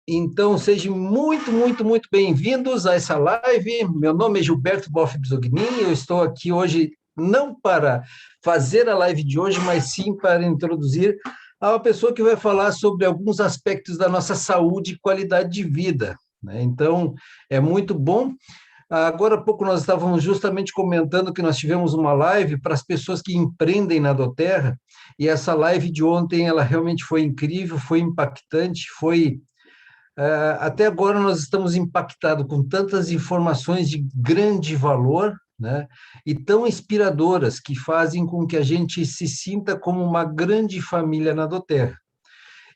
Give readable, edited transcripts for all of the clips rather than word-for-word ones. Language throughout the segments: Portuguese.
Então, sejam muito bem-vindos a essa live. Meu nome é Gilberto Boff Bisognin. Eu estou aqui hoje não para fazer a live de hoje, mas sim para introduzir a uma pessoa que vai falar sobre alguns aspectos da nossa saúde e qualidade de vida, né? Então, é muito bom. Agora há pouco nós estávamos justamente comentando que nós tivemos uma live para as pessoas que empreendem na Doterra, e essa live de ontem, ela realmente foi incrível, foi impactante, até agora nós estamos impactados com tantas informações de grande valor, né, e tão inspiradoras, que fazem com que a gente se sinta como uma grande família na Doterra.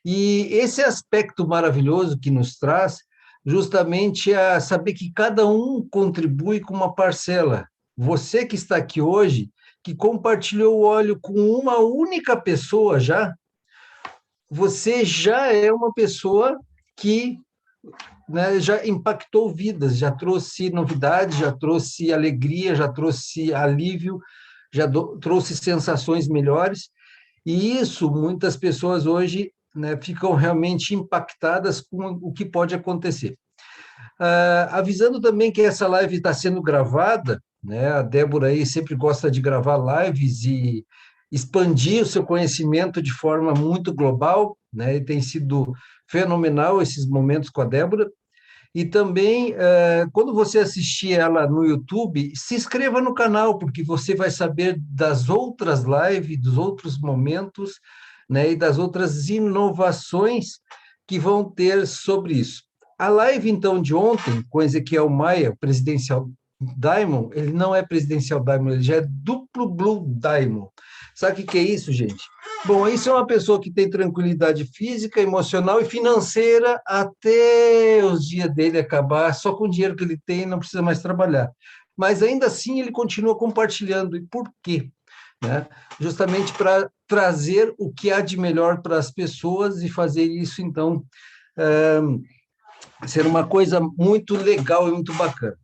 E esse aspecto maravilhoso que nos traz, justamente a saber que cada um contribui com uma parcela. Você que está aqui hoje, que compartilhou o óleo com uma única pessoa já, você já é uma pessoa que, né, já impactou vidas, já trouxe novidades, já trouxe alegria, já trouxe alívio, trouxe sensações melhores, e isso muitas pessoas hoje, né, ficam realmente impactadas com o que pode acontecer. Avisando também que essa live está sendo gravada, né, a Débora aí sempre gosta de gravar lives e expandir o seu conhecimento de forma muito global, né, e tem sido fenomenal esses momentos com a Débora. E também, quando você assistir ela no YouTube, se inscreva no canal, porque você vai saber das outras lives, dos outros momentos, né, e das outras inovações que vão ter sobre isso. A live, então, de ontem, com Ezequiel Maia, Presidencial Diamond, ele não é Presidencial Diamond, ele já é duplo Blue Diamond. Sabe o que é isso, gente? Bom, isso é uma pessoa que tem tranquilidade física, emocional e financeira até os dias dele acabar, só com o dinheiro que ele tem, não precisa mais trabalhar. Mas ainda assim ele continua compartilhando. E por quê? Né? Justamente para trazer o que há de melhor para as pessoas e fazer isso, então, ser uma coisa muito legal e muito bacana.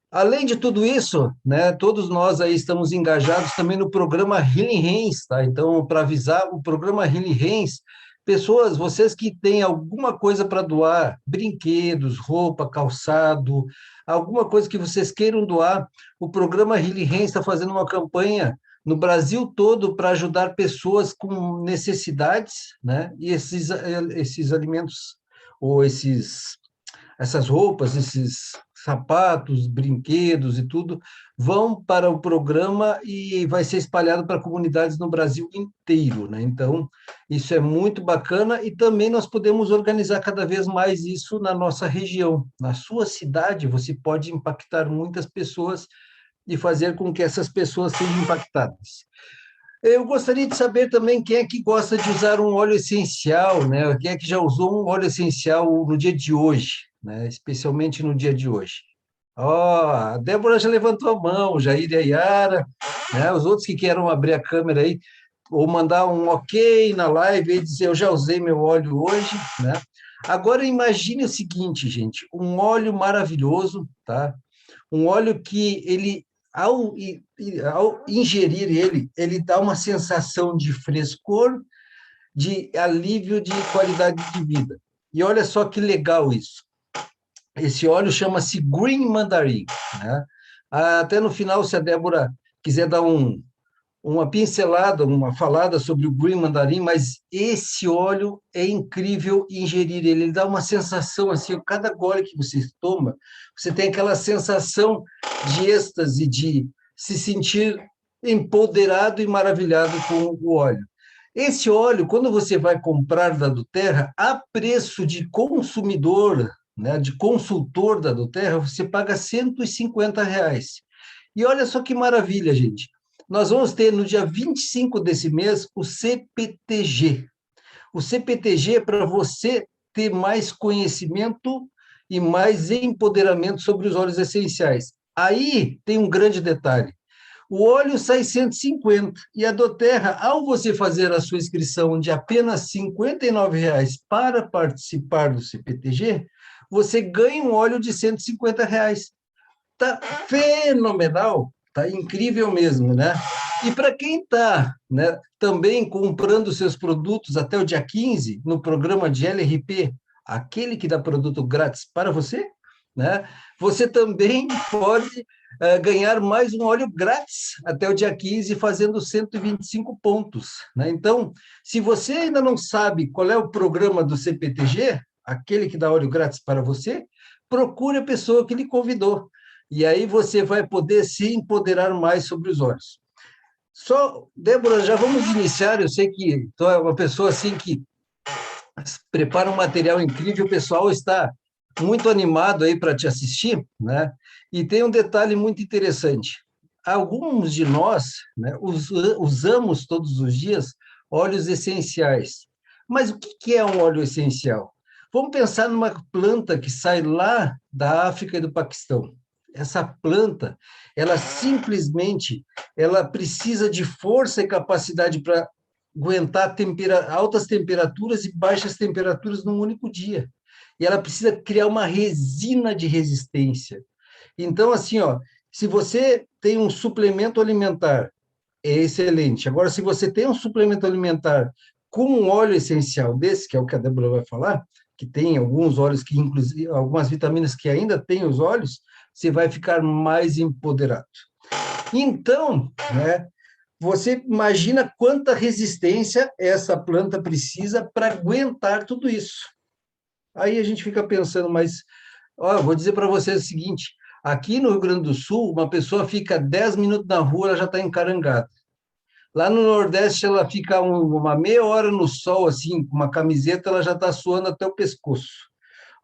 Além de tudo isso, né, todos nós aí estamos engajados também no programa Healing Hands, tá? Então, para avisar, o programa Healing Hands, pessoas, vocês que têm alguma coisa para doar, brinquedos, roupa, calçado, alguma coisa que vocês queiram doar, o programa Healing Hands está fazendo uma campanha no Brasil todo para ajudar pessoas com necessidades, né? E esses alimentos ou essas roupas, esses sapatos, brinquedos e tudo, vão para o programa e vai ser espalhado para comunidades no Brasil inteiro, né? Então, isso é muito bacana e também nós podemos organizar cada vez mais isso na nossa região. Na sua cidade, você pode impactar muitas pessoas e fazer com que essas pessoas sejam impactadas. Eu gostaria de saber também quem é que gosta de usar um óleo essencial, né? Quem é que já usou um óleo essencial no dia de hoje, né? Especialmente no dia de hoje. Ó, a Débora já levantou a mão, o Jair e a Yara, né? Os outros que queiram abrir a câmera aí, ou mandar um ok na live e dizer, eu já usei meu óleo hoje, né? Agora imagine o seguinte, gente, um óleo maravilhoso, tá? Um óleo que ele, ao ingerir ele, ele dá uma sensação de frescor, de alívio, de qualidade de vida. E olha só que legal isso. Esse óleo chama-se Green Mandarin, né? Até no final, se a Débora quiser dar uma pincelada, uma falada sobre o Green Mandarim, mas esse óleo é incrível ingerir ele. Ele dá uma sensação assim, cada gole que você toma, você tem aquela sensação de êxtase, de se sentir empoderado e maravilhado com o óleo. Esse óleo, quando você vai comprar da Doterra, a preço de consumidor, né, de consultor da Doterra, você paga R$ 150. E olha só que maravilha, gente. Nós vamos ter no dia 25 desse mês o CPTG. O CPTG é para você ter mais conhecimento e mais empoderamento sobre os óleos essenciais. Aí tem um grande detalhe. O óleo sai 150 e a Doterra, ao você fazer a sua inscrição de apenas R$ 59 para participar do CPTG, você ganha um óleo de R$ 150. Tá fenomenal, tá incrível mesmo, né? E para quem está, né, também comprando seus produtos até o dia 15 no programa de LRP aquele que dá produto grátis para você, né? Você também pode ganhar mais um óleo grátis até o dia 15, fazendo 125 pontos, né? Então, se você ainda não sabe qual é o programa do CPTG, aquele que dá óleo grátis para você, procure a pessoa que lhe convidou. E aí você vai poder se empoderar mais sobre os óleos. Só, Débora, já vamos iniciar. Eu sei que tu é uma pessoa assim que prepara um material incrível, o pessoal está muito animado aí para te assistir, né? E tem um detalhe muito interessante. Alguns de nós, né, usamos todos os dias óleos essenciais. Mas o que é um óleo essencial? Vamos pensar numa planta que sai lá da África e do Paquistão. Essa planta, ela simplesmente, ela precisa de força e capacidade para aguentar altas temperaturas e baixas temperaturas num único dia. E ela precisa criar uma resina de resistência. Então, assim, ó, se você tem um suplemento alimentar, é excelente. Agora, se você tem um suplemento alimentar com um óleo essencial desse, que é o que a Débora vai falar, que tem alguns óleos que, inclusive, algumas vitaminas que ainda têm os óleos, você vai ficar mais empoderado. Então, né, você imagina quanta resistência essa planta precisa para aguentar tudo isso. Aí a gente fica pensando, mas ó, vou dizer para vocês o seguinte: aqui no Rio Grande do Sul, uma pessoa fica 10 minutos na rua, ela já está encarangada. Lá no Nordeste, ela fica uma meia hora no sol, assim, com uma camiseta, ela já está suando até o pescoço.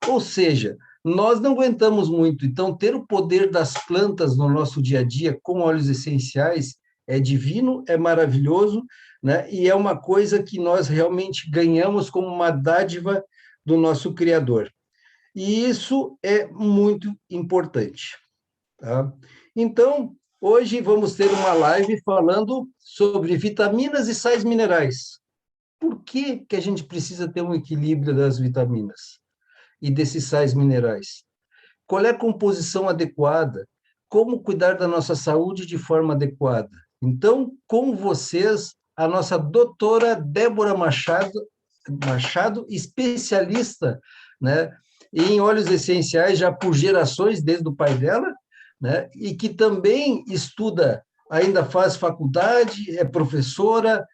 Ou seja, nós não aguentamos muito. Então, ter o poder das plantas no nosso dia a dia com óleos essenciais é divino, é maravilhoso, né? E é uma coisa que nós realmente ganhamos como uma dádiva do nosso Criador. E isso é muito importante, tá? Então, hoje vamos ter uma live falando sobre vitaminas e sais minerais. Por que que a gente precisa ter um equilíbrio das vitaminas e desses sais minerais? Qual é a composição adequada? Como cuidar da nossa saúde de forma adequada? Então, com vocês, a nossa doutora Débora Machado, especialista, né, em óleos essenciais já por gerações, desde o pai dela, né, e que também estuda, ainda faz faculdade, é professora,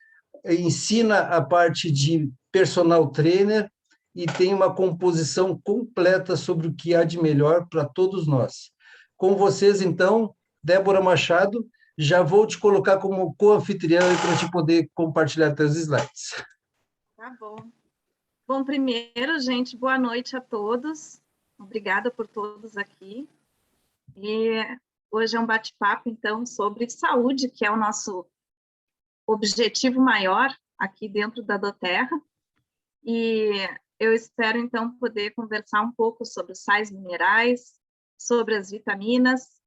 ensina a parte de personal trainer e tem uma composição completa sobre o que há de melhor para todos nós. Com vocês, então, Débora Machado, já vou te colocar como co-anfitriã para te poder compartilhar teus slides. Tá bom. Bom, primeiro, gente, boa noite a todos. Obrigada por todos aqui. E hoje é um bate-papo, então, sobre saúde, que é o nosso objetivo maior aqui dentro da doTERRA. E eu espero, então, poder conversar um pouco sobre os sais minerais, sobre as vitaminas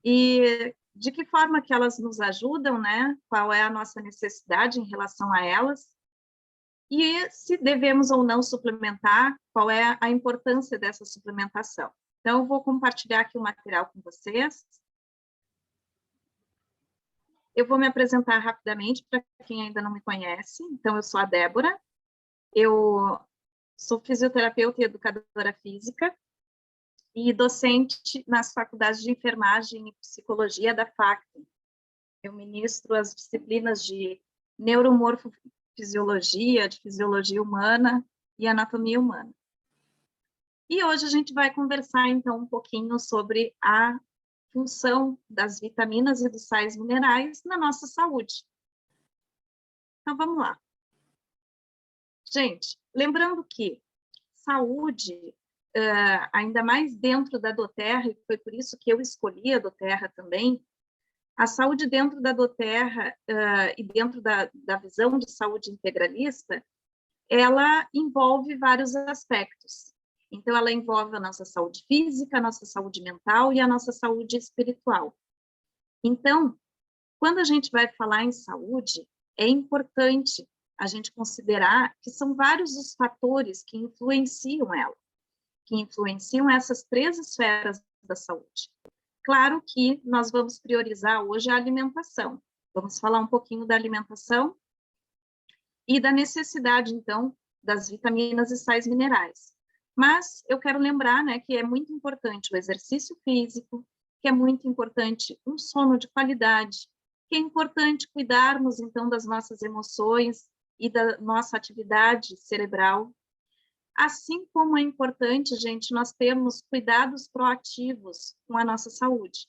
e de que forma que elas nos ajudam, né? Qual é a nossa necessidade em relação a elas. E se devemos ou não suplementar, qual é a importância dessa suplementação. Então, eu vou compartilhar aqui o material com vocês. Eu vou me apresentar rapidamente para quem ainda não me conhece. Então, eu sou a Débora, eu sou fisioterapeuta e educadora física e docente nas faculdades de enfermagem e psicologia da FACT. Eu ministro as disciplinas de neuromorfofisiologia, de fisiologia humana e anatomia humana. E hoje a gente vai conversar, então, um pouquinho sobre a função das vitaminas e dos sais minerais na nossa saúde. Então, vamos lá. Gente, lembrando que saúde, ainda mais dentro da doTERRA, e foi por isso que eu escolhi a doTERRA também, a saúde dentro da doTERRA e dentro da visão de saúde integralista, ela envolve vários aspectos. Então, ela envolve a nossa saúde física, a nossa saúde mental e a nossa saúde espiritual. Então, quando a gente vai falar em saúde, é importante a gente considerar que são vários os fatores que influenciam ela, que influenciam essas três esferas da saúde. Claro que nós vamos priorizar hoje a alimentação. Vamos falar um pouquinho da alimentação e da necessidade, então, das vitaminas e sais minerais. Mas eu quero lembrar, né, que é muito importante o exercício físico, que é muito importante um sono de qualidade, que é importante cuidarmos, então, das nossas emoções e da nossa atividade cerebral. Assim como é importante, gente, nós termos cuidados proativos com a nossa saúde.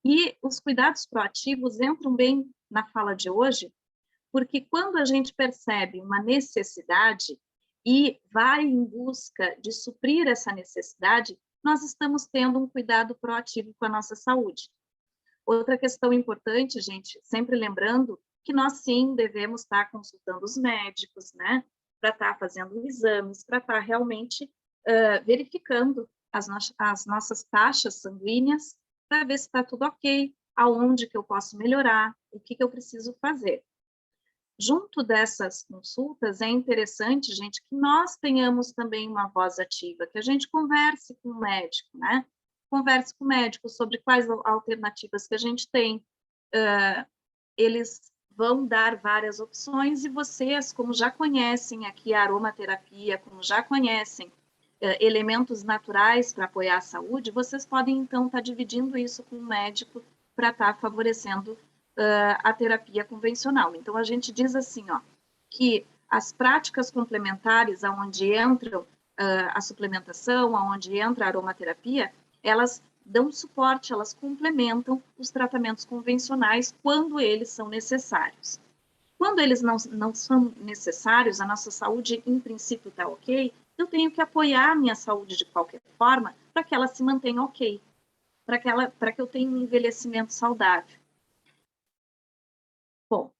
E os cuidados proativos entram bem na fala de hoje, porque quando a gente percebe uma necessidade e vai em busca de suprir essa necessidade, nós estamos tendo um cuidado proativo com a nossa saúde. Outra questão importante, gente, sempre lembrando que nós sim devemos estar consultando os médicos, né, para estar fazendo exames, para estar realmente verificando as nossas taxas sanguíneas, para ver se está tudo ok, aonde que eu posso melhorar, o que eu preciso fazer. Junto dessas consultas, é interessante, gente, que nós tenhamos também uma voz ativa, que a gente converse com o médico, né? Converse com o médico sobre quais alternativas que a gente tem. Eles vão dar várias opções e vocês, como já conhecem aqui a aromaterapia, como já conhecem elementos naturais para apoiar a saúde, vocês podem, então, estar dividindo isso com o médico para estar favorecendo a terapia convencional. Então, a gente diz assim, ó, que as práticas complementares, onde entram a suplementação, onde entra a aromaterapia, elas dão suporte, elas complementam os tratamentos convencionais quando eles são necessários. Quando eles não são necessários, a nossa saúde, em princípio, está ok, eu tenho que apoiar a minha saúde de qualquer forma para que ela se mantenha ok, para que eu tenha um envelhecimento saudável. Bom,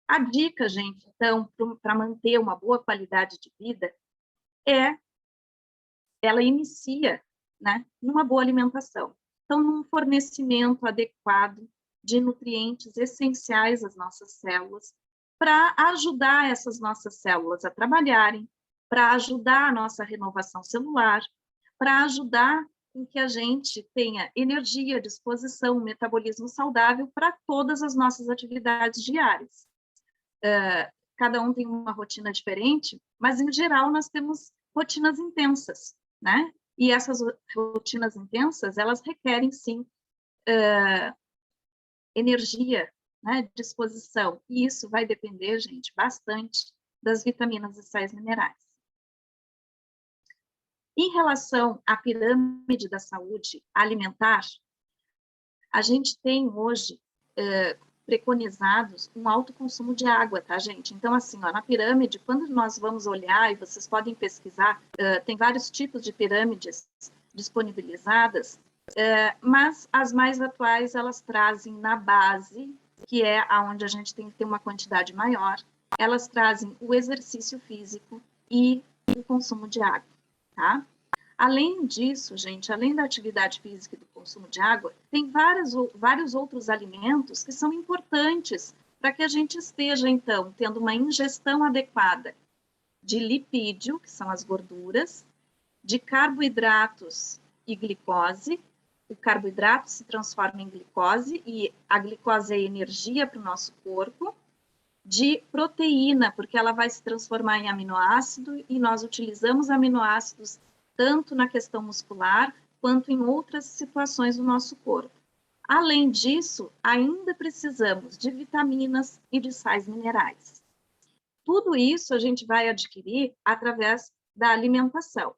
a dica, gente, então, para manter uma boa qualidade de vida ela inicia, né, numa boa alimentação. Então, num fornecimento adequado de nutrientes essenciais às nossas células, para ajudar essas nossas células a trabalharem, para ajudar a nossa renovação celular, para ajudar com que a gente tenha energia, disposição, metabolismo saudável para todas as nossas atividades diárias. Cada um tem uma rotina diferente, mas, em geral, nós temos rotinas intensas, né? E essas rotinas intensas, elas requerem, sim, energia, né? Disposição. E isso vai depender, gente, bastante das vitaminas e sais minerais. Em relação à pirâmide da saúde alimentar, a gente tem hoje preconizados um alto consumo de água, tá, gente? Então, assim, ó, na pirâmide, quando nós vamos olhar, e vocês podem pesquisar, tem vários tipos de pirâmides disponibilizadas, mas as mais atuais, elas trazem na base, que é onde a gente tem que ter uma quantidade maior, elas trazem o exercício físico e o consumo de água, tá? Além disso, gente, além da atividade física e do consumo de água, tem vários outros alimentos que são importantes para que a gente esteja, então, tendo uma ingestão adequada de lipídio, que são as gorduras, de carboidratos e glicose. O carboidrato se transforma em glicose e a glicose é energia para o nosso corpo, de proteína, porque ela vai se transformar em aminoácido e nós utilizamos aminoácidos tanto na questão muscular, quanto em outras situações do nosso corpo. Além disso, ainda precisamos de vitaminas e de sais minerais. Tudo isso a gente vai adquirir através da alimentação.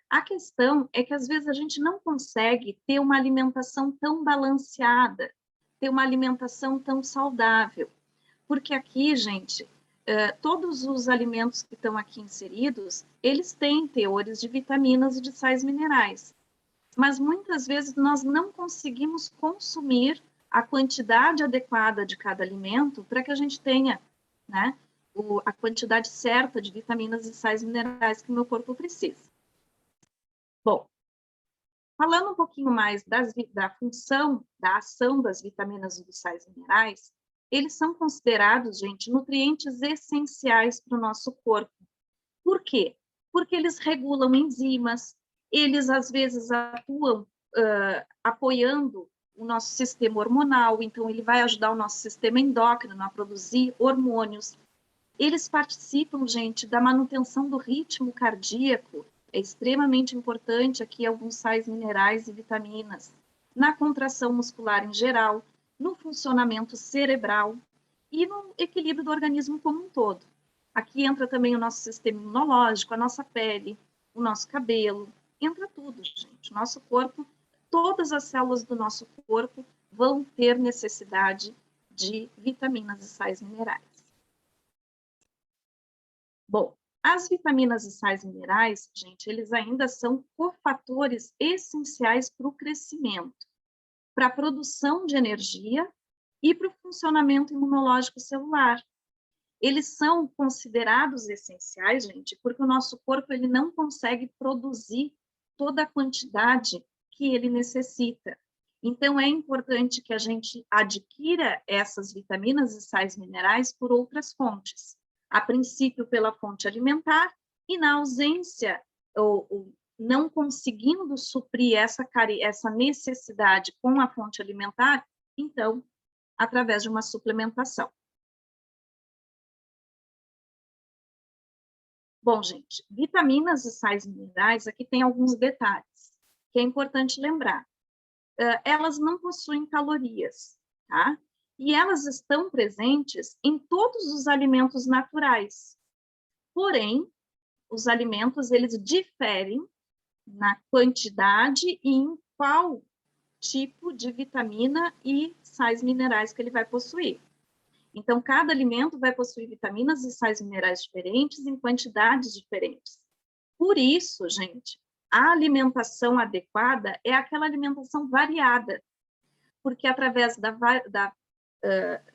A questão é que, às vezes, a gente não consegue ter uma alimentação tão balanceada, ter uma alimentação tão saudável, porque aqui, gente, todos os alimentos que estão aqui inseridos, eles têm teores de vitaminas e de sais minerais. Mas muitas vezes nós não conseguimos consumir a quantidade adequada de cada alimento para que a gente tenha, né, a quantidade certa de vitaminas e sais minerais que o meu corpo precisa. Bom, falando um pouquinho mais da função, da ação das vitaminas e dos sais minerais, eles são considerados, gente, nutrientes essenciais para o nosso corpo. Por quê? Porque eles regulam enzimas, eles, às vezes, atuam apoiando o nosso sistema hormonal, então ele vai ajudar o nosso sistema endócrino a produzir hormônios. Eles participam, gente, da manutenção do ritmo cardíaco é extremamente importante aqui alguns sais minerais e vitaminas, na contração muscular em geral, no funcionamento cerebral e no equilíbrio do organismo como um todo. Aqui entra também o nosso sistema imunológico, a nossa pele, o nosso cabelo, entra tudo, gente. O nosso corpo, todas as células do nosso corpo vão ter necessidade de vitaminas e sais minerais. Bom, as vitaminas e sais minerais, gente, eles ainda são cofatores essenciais para o crescimento, para a produção de energia e para o funcionamento imunológico celular. Eles são considerados essenciais, gente, porque o nosso corpo ele não consegue produzir toda a quantidade que ele necessita. Então, é importante que a gente adquira essas vitaminas e sais minerais por outras fontes. A princípio, pela fonte alimentar, e na ausência, ou não conseguindo suprir essa necessidade com a fonte alimentar, então, através de uma suplementação. Bom, gente, vitaminas e sais minerais, aqui tem alguns detalhes que é importante lembrar. Elas não possuem calorias, tá? E elas estão presentes em todos os alimentos naturais. Porém, os alimentos, eles diferem na quantidade e em qual tipo de vitamina e sais minerais que ele vai possuir. Então, cada alimento vai possuir vitaminas e sais minerais diferentes em quantidades diferentes. Por isso, gente, a alimentação adequada é aquela alimentação variada, porque através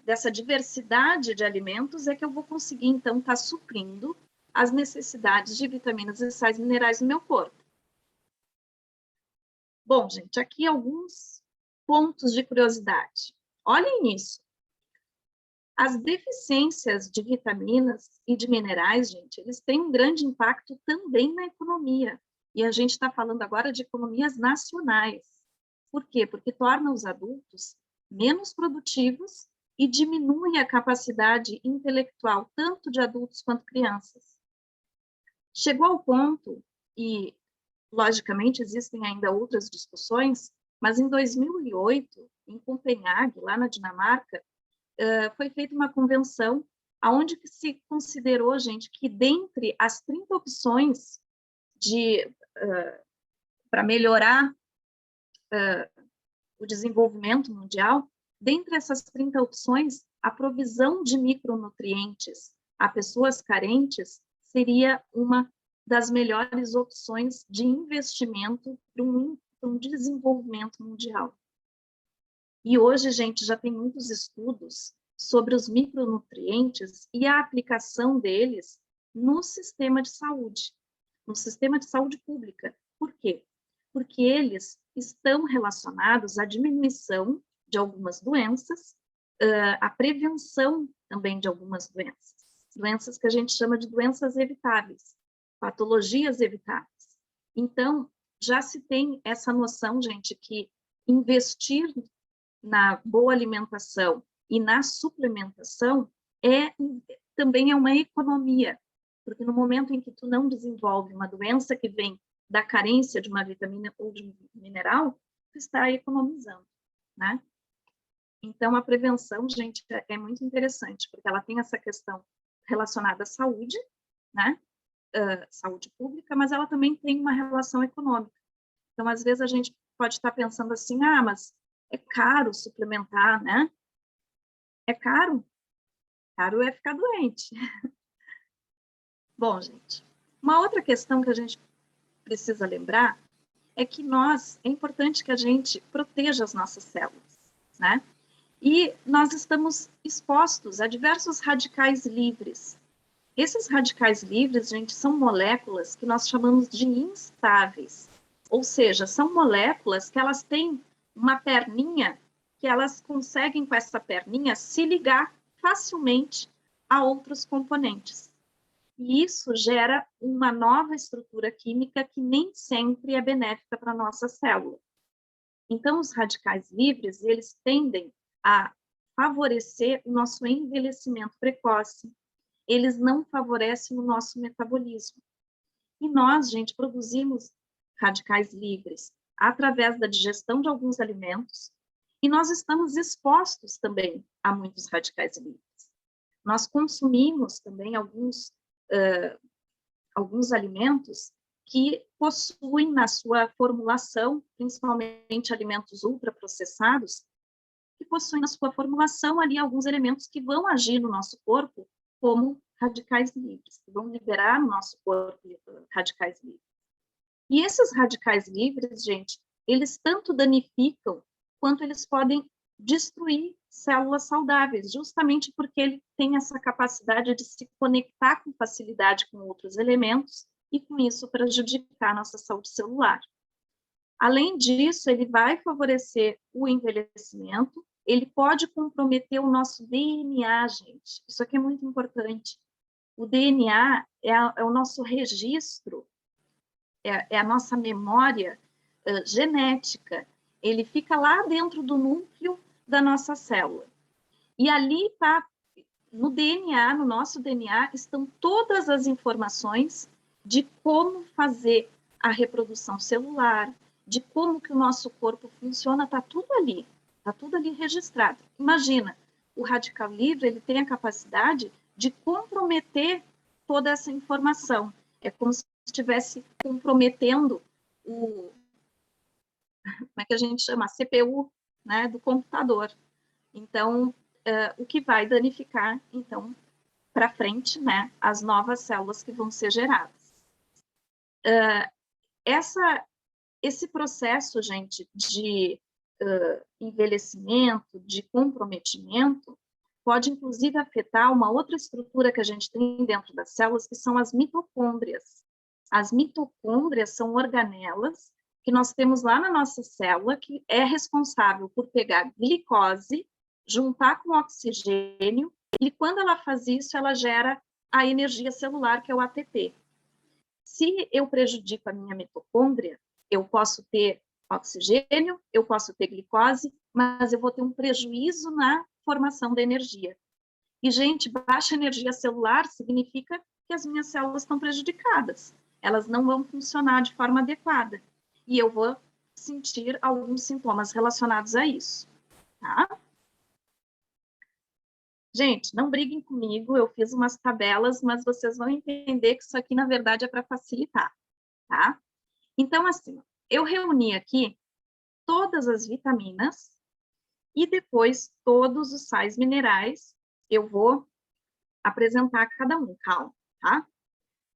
dessa diversidade de alimentos é que eu vou conseguir, então, estar suprindo as necessidades de vitaminas e sais minerais no meu corpo. Bom, gente, aqui alguns pontos de curiosidade. Olhem isso. As deficiências de vitaminas e de minerais, gente, eles têm um grande impacto também na economia. E a gente está falando agora de economias nacionais. Por quê? Porque torna os adultos menos produtivos e diminui a capacidade intelectual, tanto de adultos quanto crianças. Chegou ao ponto, e logicamente existem ainda outras discussões, mas em 2008, em Copenhague, lá na Dinamarca, foi feita uma convenção onde se considerou, gente, que dentre as 30 opções para melhorar o desenvolvimento mundial, dentre essas 30 opções, a provisão de micronutrientes a pessoas carentes seria uma das melhores opções de investimento para um desenvolvimento mundial. E hoje, gente, já tem muitos estudos sobre os micronutrientes e a aplicação deles no sistema de saúde pública. Por quê? Porque eles estão relacionados à diminuição de algumas doenças, à prevenção também de algumas doenças que a gente chama de doenças evitáveis, patologias evitáveis. Então, já se tem essa noção, gente, que investir na boa alimentação e na suplementação também é uma economia, porque no momento em que tu não desenvolve uma doença que vem da carência de uma vitamina ou de um mineral, tu está economizando, né? Então, a prevenção, gente, é muito interessante, porque ela tem essa questão relacionada à saúde, né? Saúde pública, mas ela também tem uma relação econômica. Então, às vezes, a gente pode estar pensando assim, mas é caro suplementar, né? É caro? Caro é ficar doente. Bom, gente, uma outra questão que a gente precisa lembrar é que é importante que a gente proteja as nossas células, né? E nós estamos expostos a diversos radicais livres. Esses radicais livres, gente, são moléculas que nós chamamos de instáveis, ou seja, são moléculas que elas têm uma perninha, que elas conseguem com essa perninha se ligar facilmente a outros componentes. E isso gera uma nova estrutura química que nem sempre é benéfica para a nossa célula. Então, os radicais livres, eles tendem a favorecer o nosso envelhecimento precoce, eles não favorecem o nosso metabolismo. E nós, gente, produzimos radicais livres através da digestão de alguns alimentos, e nós estamos expostos também a muitos radicais livres. Nós consumimos também alguns alimentos que possuem na sua formulação, principalmente alimentos ultraprocessados, que possuem na sua formulação ali alguns elementos que vão agir no nosso corpo como radicais livres, que vão liberar no nosso corpo radicais livres. E esses radicais livres, gente, eles tanto danificam quanto eles podem destruir células saudáveis, justamente porque ele tem essa capacidade de se conectar com facilidade com outros elementos e, com isso, prejudicar a nossa saúde celular. Além disso, ele vai favorecer o envelhecimento, ele pode comprometer o nosso DNA, gente. Isso aqui é muito importante. O DNA é o nosso registro, é a nossa memória genética. Ele fica lá dentro do núcleo da nossa célula. E ali está, no DNA, no nosso DNA, estão todas as informações de como fazer a reprodução celular, de como que o nosso corpo funciona, está tudo ali registrado. Imagina, o radical livre, ele tem a capacidade de comprometer toda essa informação. É como se estivesse comprometendo como é que a gente chama? A CPU, né, do computador. Então, o que vai danificar, então, para frente, né, as novas células que vão ser geradas. Esse processo, gente, de envelhecimento, de comprometimento, pode, inclusive, afetar uma outra estrutura que a gente tem dentro das células, que são as mitocôndrias. As mitocôndrias são organelas que nós temos lá na nossa célula, que é responsável por pegar glicose, juntar com oxigênio, e quando ela faz isso, ela gera a energia celular, que é o ATP. Se eu prejudico a minha mitocôndria, eu posso ter oxigênio, eu posso ter glicose, mas eu vou ter um prejuízo na formação da energia. E, gente, baixa energia celular significa que as minhas células estão prejudicadas. Elas não vão funcionar de forma adequada. E eu vou sentir alguns sintomas relacionados a isso, tá? Gente, não briguem comigo, eu fiz umas tabelas, mas vocês vão entender que isso aqui, na verdade, é para facilitar, tá? Então, assim, eu reuni aqui todas as vitaminas e depois todos os sais minerais, eu vou apresentar cada um, calma, tá?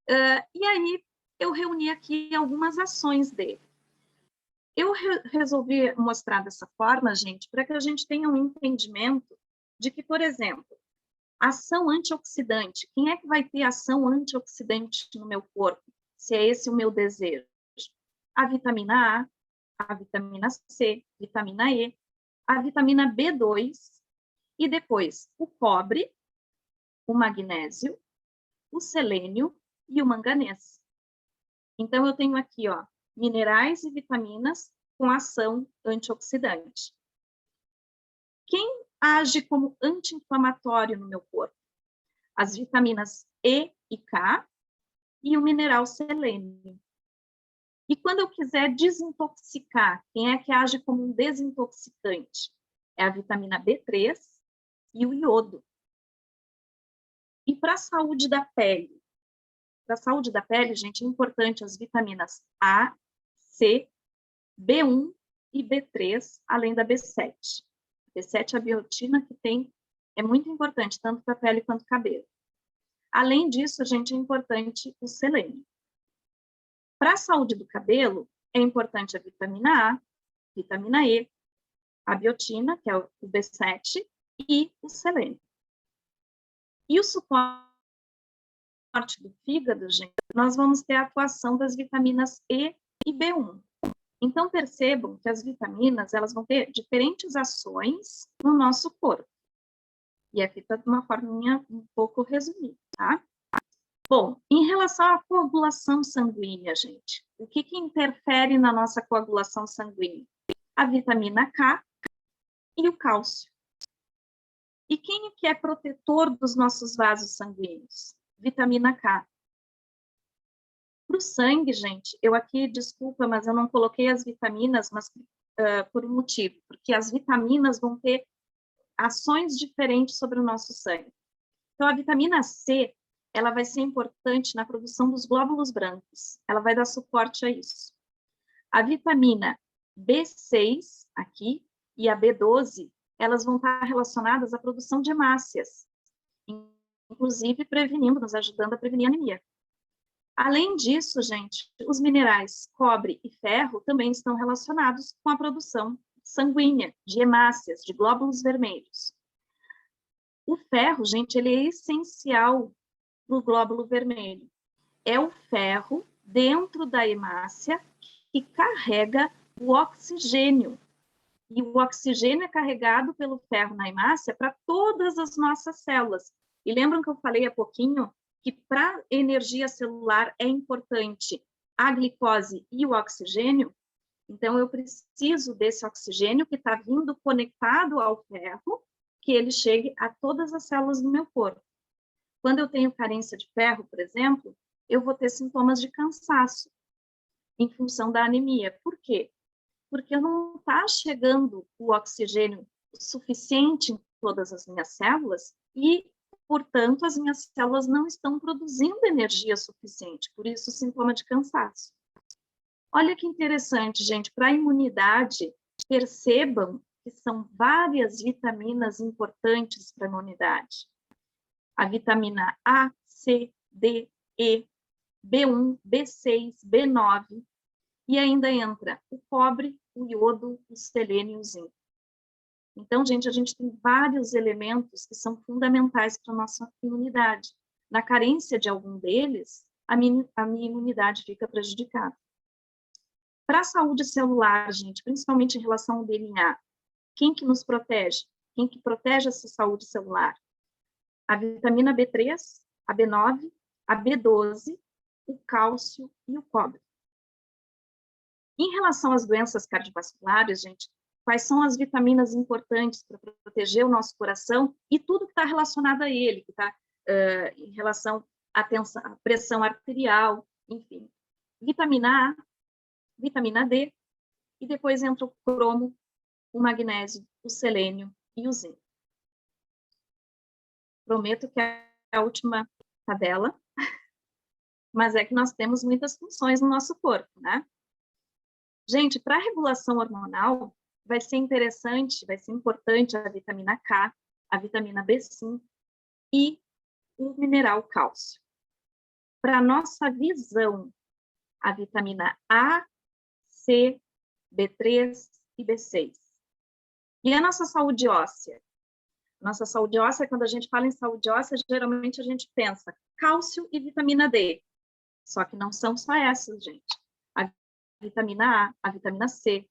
E aí, eu reuni aqui algumas ações dele. Eu resolvi mostrar dessa forma, gente, para que a gente tenha um entendimento de que, por exemplo, ação antioxidante, quem é que vai ter ação antioxidante no meu corpo, se é esse o meu desejo? A vitamina A vitamina C, vitamina E, a vitamina B2, e depois o cobre, o magnésio, o selênio e o manganês. Então, eu tenho aqui, ó, minerais e vitaminas com ação antioxidante. Quem age como anti-inflamatório no meu corpo? As vitaminas E e K e o mineral selênio. E quando eu quiser desintoxicar, quem é que age como um desintoxicante? É a vitamina B3 e o iodo. E para a saúde da pele? Para a saúde da pele, gente, é importante as vitaminas A, C, B1 e B3, além da B7. B7 é a biotina que é muito importante, tanto para a pele quanto para o cabelo. Além disso, gente, é importante o selênio. Para a saúde do cabelo, é importante a vitamina A, vitamina E, a biotina, que é o B7, e o selênio. E o suporte do fígado, gente, nós vamos ter a atuação das vitaminas E e B1. Então, percebam que as vitaminas, elas vão ter diferentes ações no nosso corpo. E aqui está de uma forminha um pouco resumida, tá? Bom, em relação à coagulação sanguínea, gente, o que interfere na nossa coagulação sanguínea? A vitamina K e o cálcio. E quem que é protetor dos nossos vasos sanguíneos? Vitamina K. Para o sangue, gente, eu aqui, desculpa, mas eu não coloquei as vitaminas, mas por um motivo, porque as vitaminas vão ter ações diferentes sobre o nosso sangue. Então, a vitamina C, ela vai ser importante na produção dos glóbulos brancos, ela vai dar suporte a isso. A vitamina B6, aqui, e a B12, elas vão estar relacionadas à produção de hemácias, inclusive prevenindo, nos ajudando a prevenir anemia. Além disso, gente, os minerais cobre e ferro também estão relacionados com a produção sanguínea de hemácias, de glóbulos vermelhos. O ferro, gente, ele é essencial para o glóbulo vermelho. É o ferro dentro da hemácia que carrega o oxigênio. E o oxigênio é carregado pelo ferro na hemácia para todas as nossas células. E lembram que eu falei há pouquinho que para a energia celular é importante a glicose e o oxigênio? Então, eu preciso desse oxigênio que está vindo conectado ao ferro, que ele chegue a todas as células do meu corpo. Quando eu tenho carência de ferro, por exemplo, eu vou ter sintomas de cansaço em função da anemia. Por quê? Porque não está chegando o oxigênio suficiente em todas as minhas células e, portanto, as minhas células não estão produzindo energia suficiente, por isso o sintoma de cansaço. Olha que interessante, gente, para a imunidade, percebam que são várias vitaminas importantes para a imunidade. A vitamina A, C, D, E, B1, B6, B9, e ainda entra o cobre, o iodo, o selênio e o zinco. Então, gente, a gente tem vários elementos que são fundamentais para a nossa imunidade. Na carência de algum deles, a minha imunidade fica prejudicada. Para a saúde celular, gente, principalmente em relação ao DNA, quem que nos protege? Quem que protege essa saúde celular? A vitamina B3, a B9, a B12, o cálcio e o cobre. Em relação às doenças cardiovasculares, gente, quais são as vitaminas importantes para proteger o nosso coração e tudo que está relacionado a ele, que está em relação à pressão arterial, enfim. Vitamina A, vitamina D, e depois entra o cromo, o magnésio, o selênio e o zinco. Prometo que é a última tabela, mas é que nós temos muitas funções no nosso corpo, né? Gente, para a regulação hormonal, vai ser interessante, vai ser importante a vitamina K, a vitamina B5 e o mineral cálcio. Para a nossa visão, a vitamina A, C, B3 e B6. E a nossa saúde óssea? Nossa saúde óssea, quando a gente fala em saúde óssea, geralmente a gente pensa cálcio e vitamina D. Só que não são só essas, gente. A vitamina A, a vitamina C,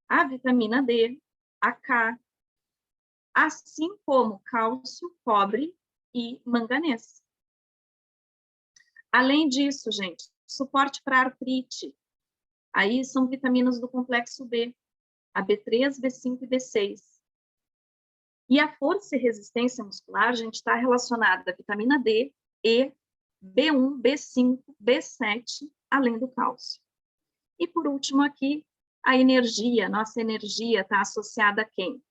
a vitamina D, a K, assim como cálcio, cobre e manganês. Além disso, gente, suporte para artrite. Aí são vitaminas do complexo B, a B3, B5 e B6. E a força e resistência muscular, gente, está relacionada à vitamina D, E, B1, B5, B7, além do cálcio. E por último aqui, a energia, nossa energia está associada a quem?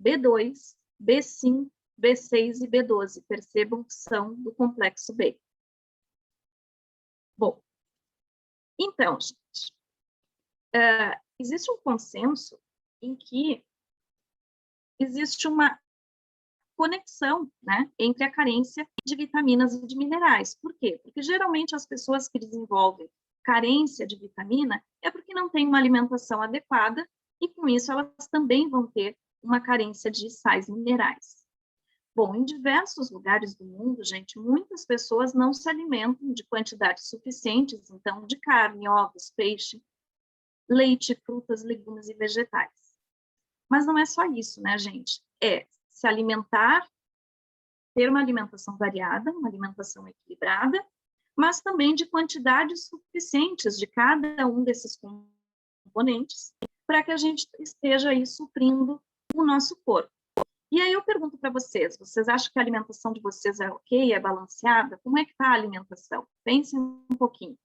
B2, B5, B6 e B12, percebam que são do complexo B. Bom, então, gente, existe um consenso em que existe uma conexão, né, entre a carência de vitaminas e de minerais. Por quê? Porque geralmente as pessoas que desenvolvem carência de vitamina é porque não têm uma alimentação adequada e com isso elas também vão ter uma carência de sais minerais. Bom, em diversos lugares do mundo, gente, muitas pessoas não se alimentam de quantidades suficientes, então, de carne, ovos, peixe, leite, frutas, legumes e vegetais. Mas não é só isso, né, gente? É se alimentar, ter uma alimentação variada, uma alimentação equilibrada, mas também de quantidades suficientes de cada um desses componentes para que a gente esteja aí suprindo o nosso corpo. E aí eu pergunto para vocês, vocês acham que a alimentação de vocês é ok, é balanceada? Como é que está a alimentação? Pensem um pouquinho.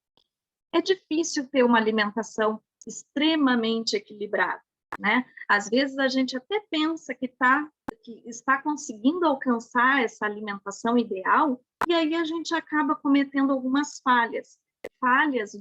É difícil ter uma alimentação extremamente equilibrada, né? Às vezes a gente até pensa que está conseguindo alcançar essa alimentação ideal, e aí a gente acaba cometendo algumas falhas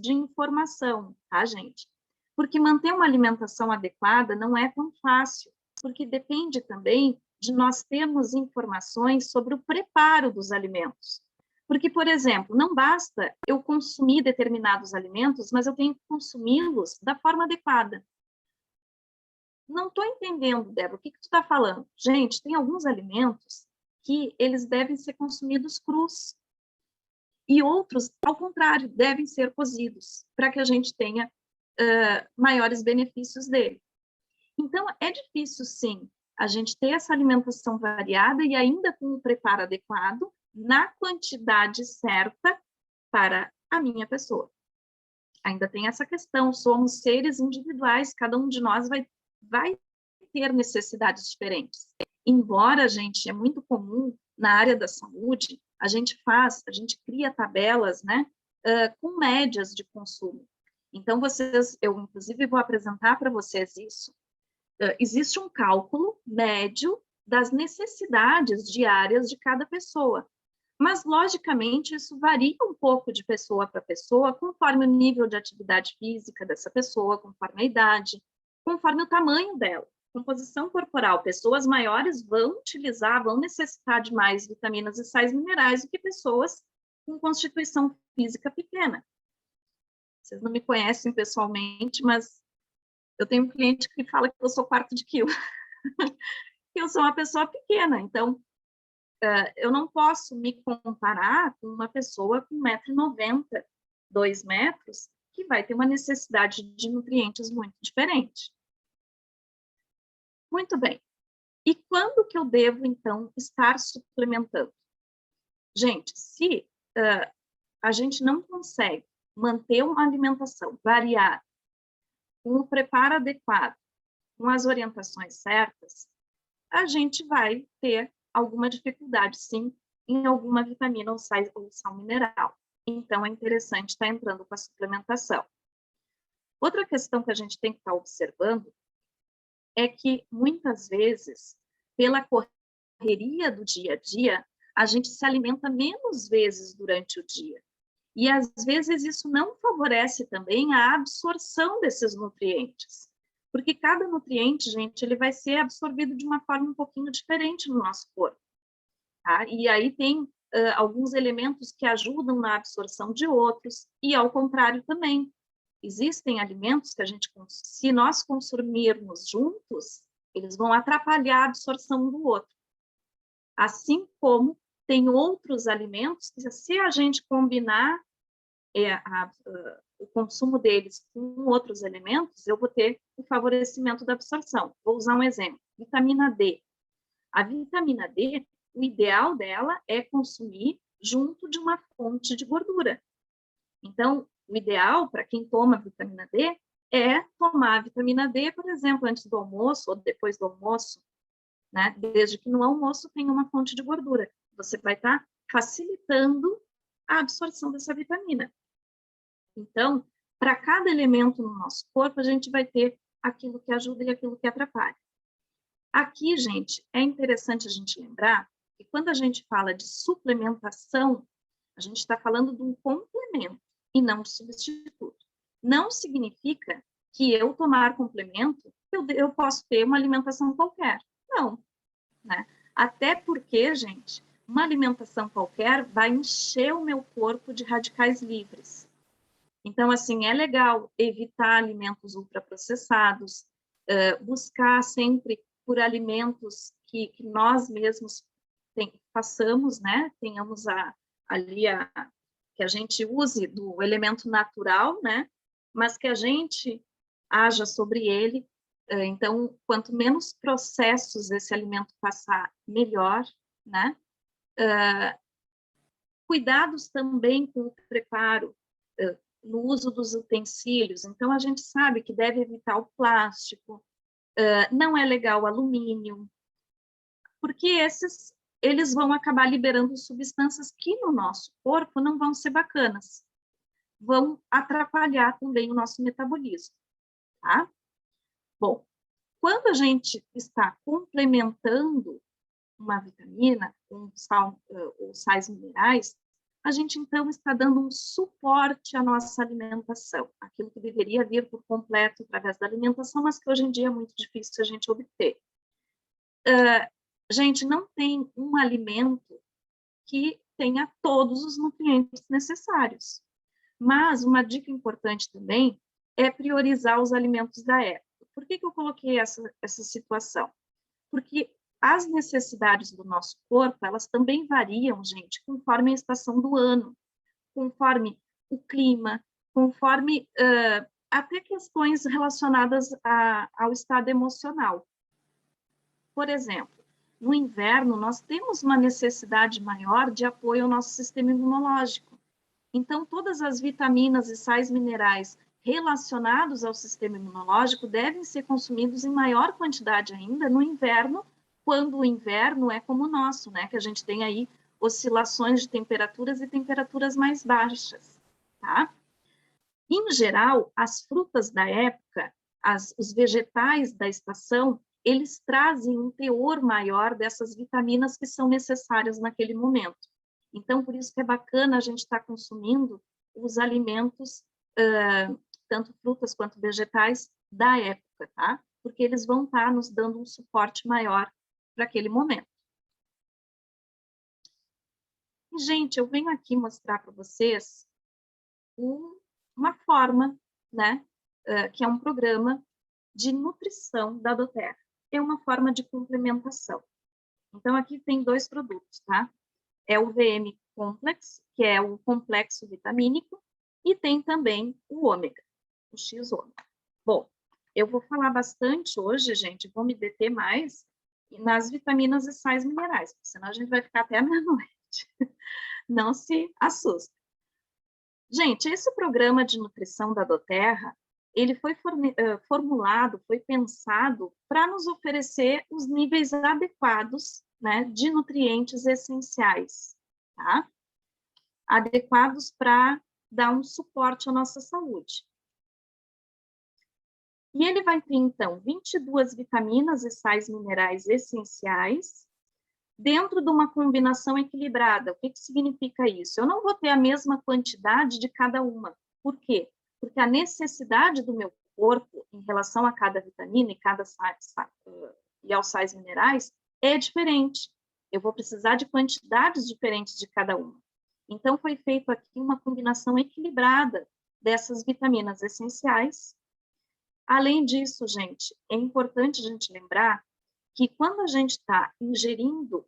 de informação, tá, gente? Porque manter uma alimentação adequada não é tão fácil, porque depende também de nós termos informações sobre o preparo dos alimentos. Porque, por exemplo, não basta eu consumir determinados alimentos, mas eu tenho que consumi-los da forma adequada. Não estou entendendo, Débora, o que tu está falando? Gente, tem alguns alimentos que eles devem ser consumidos crus. E outros, ao contrário, devem ser cozidos, para que a gente tenha maiores benefícios dele. Então, é difícil, sim, a gente ter essa alimentação variada e ainda com o preparo adequado, na quantidade certa para a minha pessoa. Ainda tem essa questão, somos seres individuais, cada um de nós vai ter necessidades diferentes. Embora, gente, é muito comum na área da saúde, a gente cria tabelas, né, com médias de consumo. Então, eu inclusive vou apresentar para vocês isso. Existe um cálculo médio das necessidades diárias de cada pessoa. Mas, logicamente, isso varia um pouco de pessoa para pessoa, conforme o nível de atividade física dessa pessoa, conforme a idade, conforme o tamanho dela, composição corporal. Pessoas maiores vão necessitar de mais vitaminas e sais minerais do que pessoas com constituição física pequena. Vocês não me conhecem pessoalmente, mas eu tenho um cliente que fala que eu sou quarto de quilo. Que eu sou uma pessoa pequena, então eu não posso me comparar com uma pessoa com 1,90 m, 2 metros, que vai ter uma necessidade de nutrientes muito diferente. Muito bem. E quando que eu devo, então, estar suplementando? Gente, se a gente não consegue manter uma alimentação variada, com o preparo adequado, com as orientações certas, a gente vai ter alguma dificuldade, sim, em alguma vitamina ou sal mineral. Então, é interessante estar entrando com a suplementação. Outra questão que a gente tem que estar observando é que, muitas vezes, pela correria do dia a dia, a gente se alimenta menos vezes durante o dia. E, às vezes, isso não favorece também a absorção desses nutrientes. Porque cada nutriente, gente, ele vai ser absorvido de uma forma um pouquinho diferente no nosso corpo. Tá? E aí tem alguns elementos que ajudam na absorção de outros, e ao contrário também. Existem alimentos que se nós consumirmos juntos, eles vão atrapalhar a absorção do outro. Assim como tem outros alimentos que, se a gente combinar o consumo deles com outros elementos, eu vou ter o favorecimento da absorção. Vou usar um exemplo. Vitamina D. A vitamina D, o ideal dela é consumir junto de uma fonte de gordura. Então, o ideal para quem toma vitamina D é tomar a vitamina D, por exemplo, antes do almoço ou depois do almoço, né? Desde que no almoço tenha uma fonte de gordura. Você vai estar facilitando a absorção dessa vitamina. Então, para cada elemento no nosso corpo, a gente vai ter aquilo que ajuda e aquilo que atrapalha. Aqui, gente, é interessante a gente lembrar que quando a gente fala de suplementação, a gente está falando de um complemento e não de substituto. Não significa que eu tomar complemento, eu posso ter uma alimentação qualquer. Não, né? Até porque, gente, uma alimentação qualquer vai encher o meu corpo de radicais livres. Então, assim, é legal evitar alimentos ultraprocessados, buscar sempre por alimentos que nós mesmos façamos, né? Tenhamos que a gente use do elemento natural, né? Mas que a gente haja sobre ele. Então, quanto menos processos esse alimento passar, melhor, né? Cuidados também com o preparo, no uso dos utensílios. Então, a gente sabe que deve evitar o plástico, não é legal o alumínio, porque eles vão acabar liberando substâncias que no nosso corpo não vão ser bacanas. vão atrapalhar também o nosso metabolismo, tá? Bom, quando a gente está complementando uma vitamina, ou sais minerais, a gente então está dando um suporte à nossa alimentação, aquilo que deveria vir por completo através da alimentação, mas que hoje em dia é muito difícil a gente obter. Gente, não tem um alimento que tenha todos os nutrientes necessários, mas uma dica importante também é priorizar os alimentos da época. Por que eu coloquei essa situação? Porque as necessidades do nosso corpo, elas também variam, gente, conforme a estação do ano, conforme o clima, conforme até questões relacionadas ao estado emocional. Por exemplo, no inverno, nós temos uma necessidade maior de apoio ao nosso sistema imunológico. Então, todas as vitaminas e sais minerais relacionados ao sistema imunológico devem ser consumidos em maior quantidade ainda no inverno, quando o inverno é como o nosso, né? Que a gente tem aí oscilações de temperaturas e temperaturas mais baixas, tá? Em geral, as frutas da época, os vegetais da estação, eles trazem um teor maior dessas vitaminas que são necessárias naquele momento. Então, por isso que é bacana a gente estar consumindo os alimentos, tanto frutas quanto vegetais, da época, tá? Porque eles vão estar nos dando um suporte maior para aquele momento. E, gente, eu venho aqui mostrar para vocês uma forma, né, que é um programa de nutrição da doTERRA. É uma forma de complementação. Então, aqui tem 2 produtos, tá? É o VM Complex, que é o complexo vitamínico, e tem também o ômega, o X-ômega. Bom, eu vou falar bastante hoje, gente, vou me deter mais nas vitaminas e sais minerais, porque senão a gente vai ficar até a meia-noite. Não se assusta. Gente, esse programa de nutrição da doTERRA, ele foi formulado, foi pensado para nos oferecer os níveis adequados, né, de nutrientes essenciais, tá? Adequados para dar um suporte à nossa saúde. E ele vai ter, então, 22 vitaminas e sais minerais essenciais, dentro de uma combinação equilibrada. O que significa isso? Eu não vou ter a mesma quantidade de cada uma. Por quê? Porque a necessidade do meu corpo em relação a cada vitamina e aos sais minerais é diferente. Eu vou precisar de quantidades diferentes de cada uma. Então, foi feito aqui uma combinação equilibrada dessas vitaminas essenciais. Além disso, gente, é importante a gente lembrar que quando a gente está ingerindo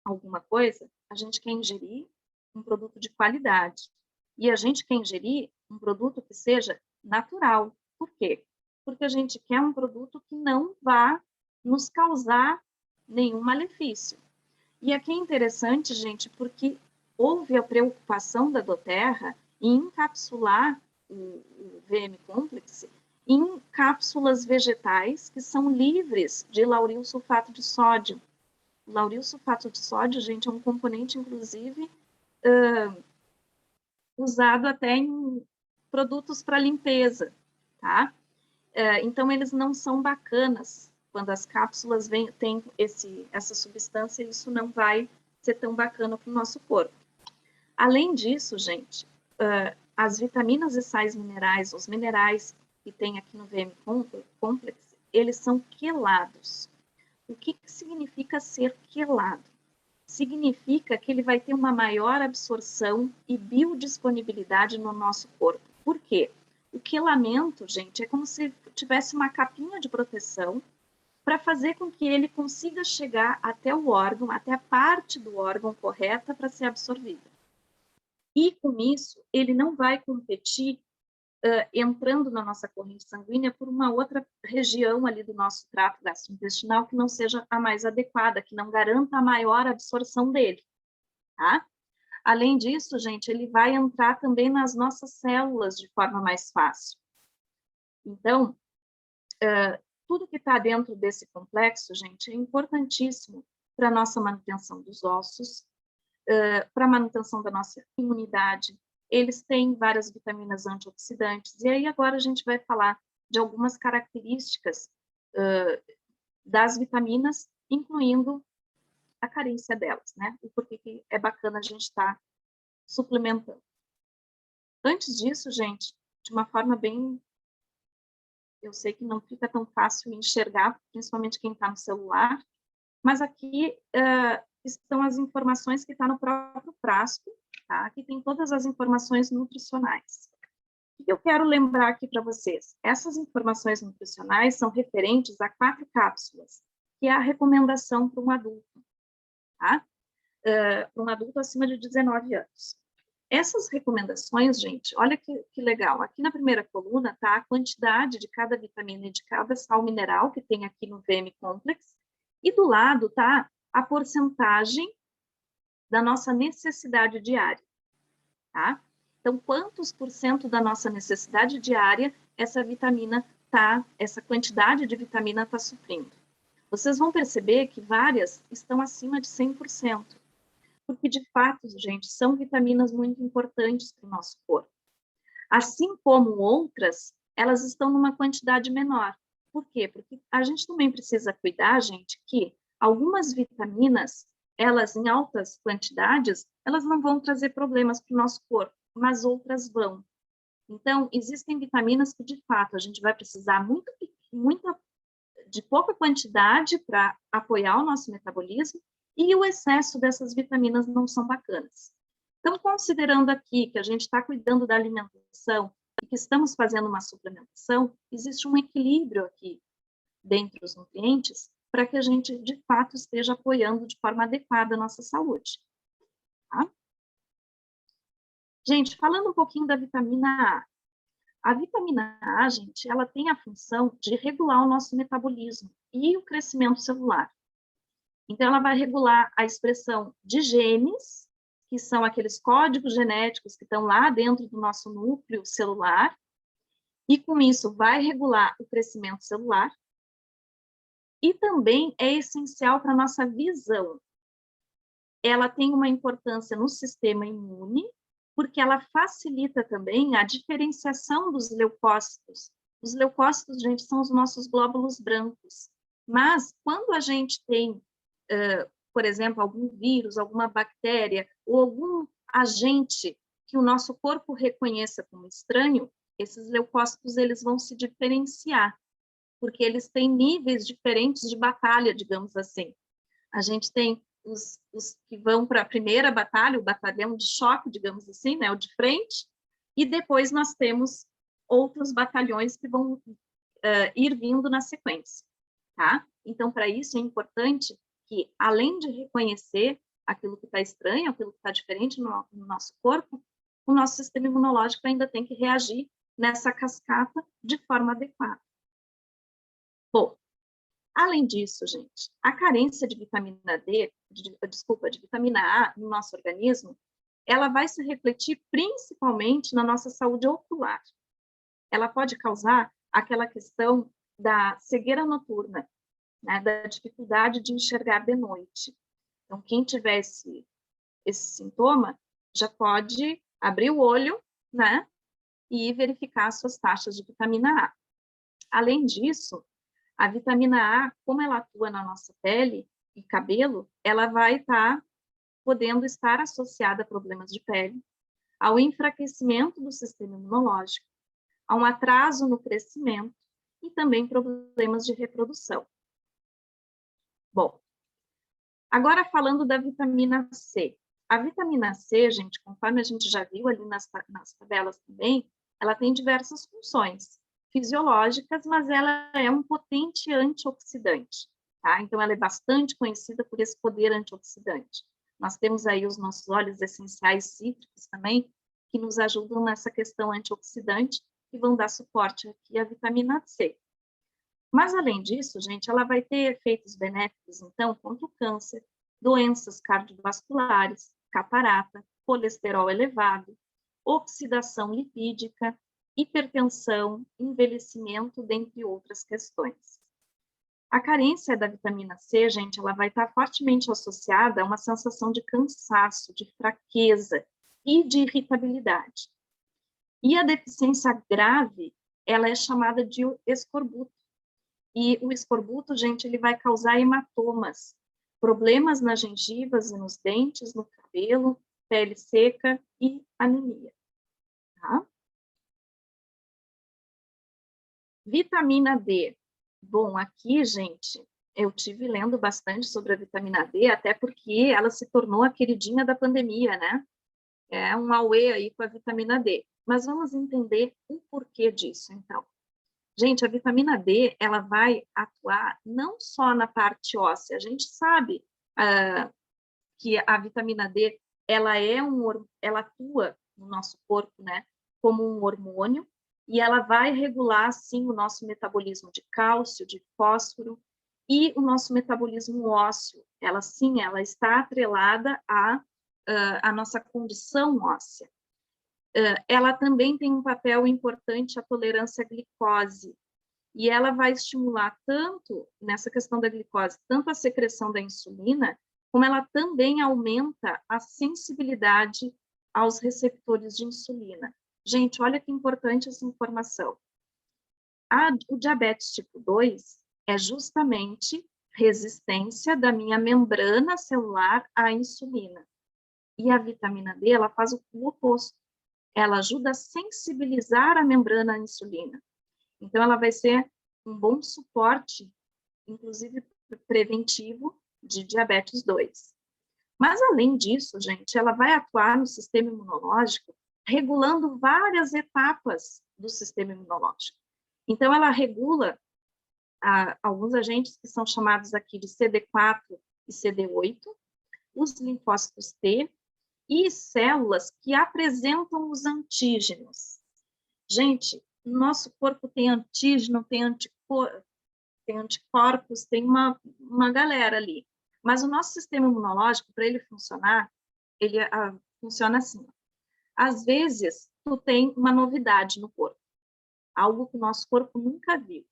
alguma coisa, a gente quer ingerir um produto de qualidade. E a gente quer ingerir um produto que seja natural. Por quê? Porque a gente quer um produto que não vá nos causar nenhum malefício. E aqui é interessante, gente, porque houve a preocupação da doTERRA em encapsular o VM Complex em cápsulas vegetais que são livres de lauril sulfato de sódio. O lauril sulfato de sódio, gente, é um componente, inclusive, usado até em produtos para limpeza, tá? Então, eles não são bacanas. Quando as cápsulas têm essa substância, isso não vai ser tão bacana para o nosso corpo. Além disso, gente, as vitaminas e sais minerais, os minerais que tem aqui no VM Complex, eles são quelados. O que significa ser quelado? Significa que ele vai ter uma maior absorção e biodisponibilidade no nosso corpo. Por quê? O quelamento, gente, é como se tivesse uma capinha de proteção para fazer com que ele consiga chegar até o órgão, até a parte do órgão correta para ser absorvida. E com isso, ele não vai competir entrando na nossa corrente sanguínea por uma outra região ali do nosso trato gastrointestinal que não seja a mais adequada, que não garanta a maior absorção dele, tá? Além disso, gente, ele vai entrar também nas nossas células de forma mais fácil. Então, tudo que está dentro desse complexo, gente, é importantíssimo para a nossa manutenção dos ossos, para a manutenção da nossa imunidade, eles têm várias vitaminas antioxidantes. E aí agora a gente vai falar de algumas características das vitaminas, incluindo a carência delas, né? E por que é bacana a gente estar suplementando. Antes disso, gente, de uma forma bem... Eu sei que não fica tão fácil enxergar, principalmente quem está no celular, mas aqui estão as informações que estão no próprio frasco, tá? Aqui tem todas as informações nutricionais. O que eu quero lembrar aqui para vocês? Essas informações nutricionais são referentes a 4 cápsulas, que é a recomendação para um adulto, tá? Para um adulto acima de 19 anos. Essas recomendações, gente, olha que legal. Aqui na primeira coluna está a quantidade de cada vitamina e de cada sal mineral que tem aqui no VM Complex, e do lado está a porcentagem da nossa necessidade diária, tá? Então, quantos por cento da nossa necessidade diária essa vitamina essa quantidade de vitamina está suprindo? Vocês vão perceber que várias estão acima de 100%, porque, de fato, gente, são vitaminas muito importantes para o nosso corpo. Assim como outras, elas estão numa quantidade menor. Por quê? Porque a gente também precisa cuidar, gente, que algumas vitaminas, elas em altas quantidades, elas não vão trazer problemas para o nosso corpo, mas outras vão. Então, existem vitaminas que, de fato, a gente vai precisar de pouca quantidade para apoiar o nosso metabolismo, e o excesso dessas vitaminas não são bacanas. Então, considerando aqui que a gente está cuidando da alimentação e que estamos fazendo uma suplementação, existe um equilíbrio aqui dentre os nutrientes para que a gente, de fato, esteja apoiando de forma adequada a nossa saúde. Tá? Gente, falando um pouquinho da vitamina A. A vitamina A, gente, ela tem a função de regular o nosso metabolismo e o crescimento celular. Então, ela vai regular a expressão de genes, que são aqueles códigos genéticos que estão lá dentro do nosso núcleo celular, e com isso vai regular o crescimento celular, e também é essencial para a nossa visão. Ela tem uma importância no sistema imune, porque ela facilita também a diferenciação dos leucócitos. Os leucócitos, gente, são os nossos glóbulos brancos, mas quando a gente tem por exemplo, algum vírus, alguma bactéria ou algum agente que o nosso corpo reconheça como estranho, esses leucócitos eles vão se diferenciar, porque eles têm níveis diferentes de batalha, digamos assim. A gente tem os que vão para a primeira batalha, o batalhão de choque, digamos assim, né, o de frente, e depois nós temos outros batalhões que vão ir vindo na sequência, tá? Então, para isso é importante que, além de reconhecer aquilo que está estranho, aquilo que está diferente no nosso corpo, o nosso sistema imunológico ainda tem que reagir nessa cascata de forma adequada. Bom, além disso, gente, a carência de vitamina de vitamina A no nosso organismo, ela vai se refletir principalmente na nossa saúde ocular. Ela pode causar aquela questão da cegueira noturna, né, da dificuldade de enxergar de noite. Então, quem tiver esse sintoma, já pode abrir o olho, né, e verificar as suas taxas de vitamina A. Além disso, a vitamina A, como ela atua na nossa pele e cabelo, ela vai podendo estar associada a problemas de pele, ao enfraquecimento do sistema imunológico, a um atraso no crescimento e também problemas de reprodução. Bom, agora falando da vitamina C. A vitamina C, gente, conforme a gente já viu ali nas tabelas também, ela tem diversas funções fisiológicas, mas ela é um potente antioxidante, tá? Então, ela é bastante conhecida por esse poder antioxidante. Nós temos aí os nossos óleos essenciais cítricos também, que nos ajudam nessa questão antioxidante e vão dar suporte aqui à vitamina C. Mas, além disso, gente, ela vai ter efeitos benéficos, então, contra o câncer, doenças cardiovasculares, catarata, colesterol elevado, oxidação lipídica, hipertensão, envelhecimento, dentre outras questões. A carência da vitamina C, gente, ela vai estar fortemente associada a uma sensação de cansaço, de fraqueza, e de irritabilidade. E a deficiência grave, ela é chamada de escorbuto. E o escorbuto, gente, ele vai causar hematomas, problemas nas gengivas e nos dentes, no cabelo, pele seca e anemia. Tá? Vitamina D. Bom, aqui, gente, eu tive lendo bastante sobre a vitamina D, até porque ela se tornou a queridinha da pandemia, né? É um auê aí com a vitamina D. Mas vamos entender o porquê disso, então. Gente, a vitamina D, ela vai atuar não só na parte óssea. A gente sabe que a vitamina D, ela atua no nosso corpo, né, como um hormônio, e ela vai regular, sim, o nosso metabolismo de cálcio, de fósforo, e o nosso metabolismo ósseo. Ela, sim, ela está atrelada à nossa condição óssea. Ela também tem um papel importante, a tolerância à glicose, e ela vai estimular tanto, nessa questão da glicose, tanto a secreção da insulina, como ela também aumenta a sensibilidade aos receptores de insulina. Gente, olha que importante essa informação. O diabetes tipo 2 é justamente resistência da minha membrana celular à insulina. E a vitamina D, ela faz o oposto. Ela ajuda a sensibilizar a membrana à insulina. Então, ela vai ser um bom suporte, inclusive preventivo, de diabetes 2. Mas, além disso, gente, ela vai atuar no sistema imunológico, regulando várias etapas do sistema imunológico. Então, ela regula alguns agentes que são chamados aqui de CD4 e CD8, os linfócitos T, e células que apresentam os antígenos. Gente, nosso corpo tem antígeno, tem anticorpos, tem uma galera ali. Mas o nosso sistema imunológico, para ele funcionar, ele funciona assim. Às vezes, tu tem uma novidade no corpo, algo que o nosso corpo nunca viu.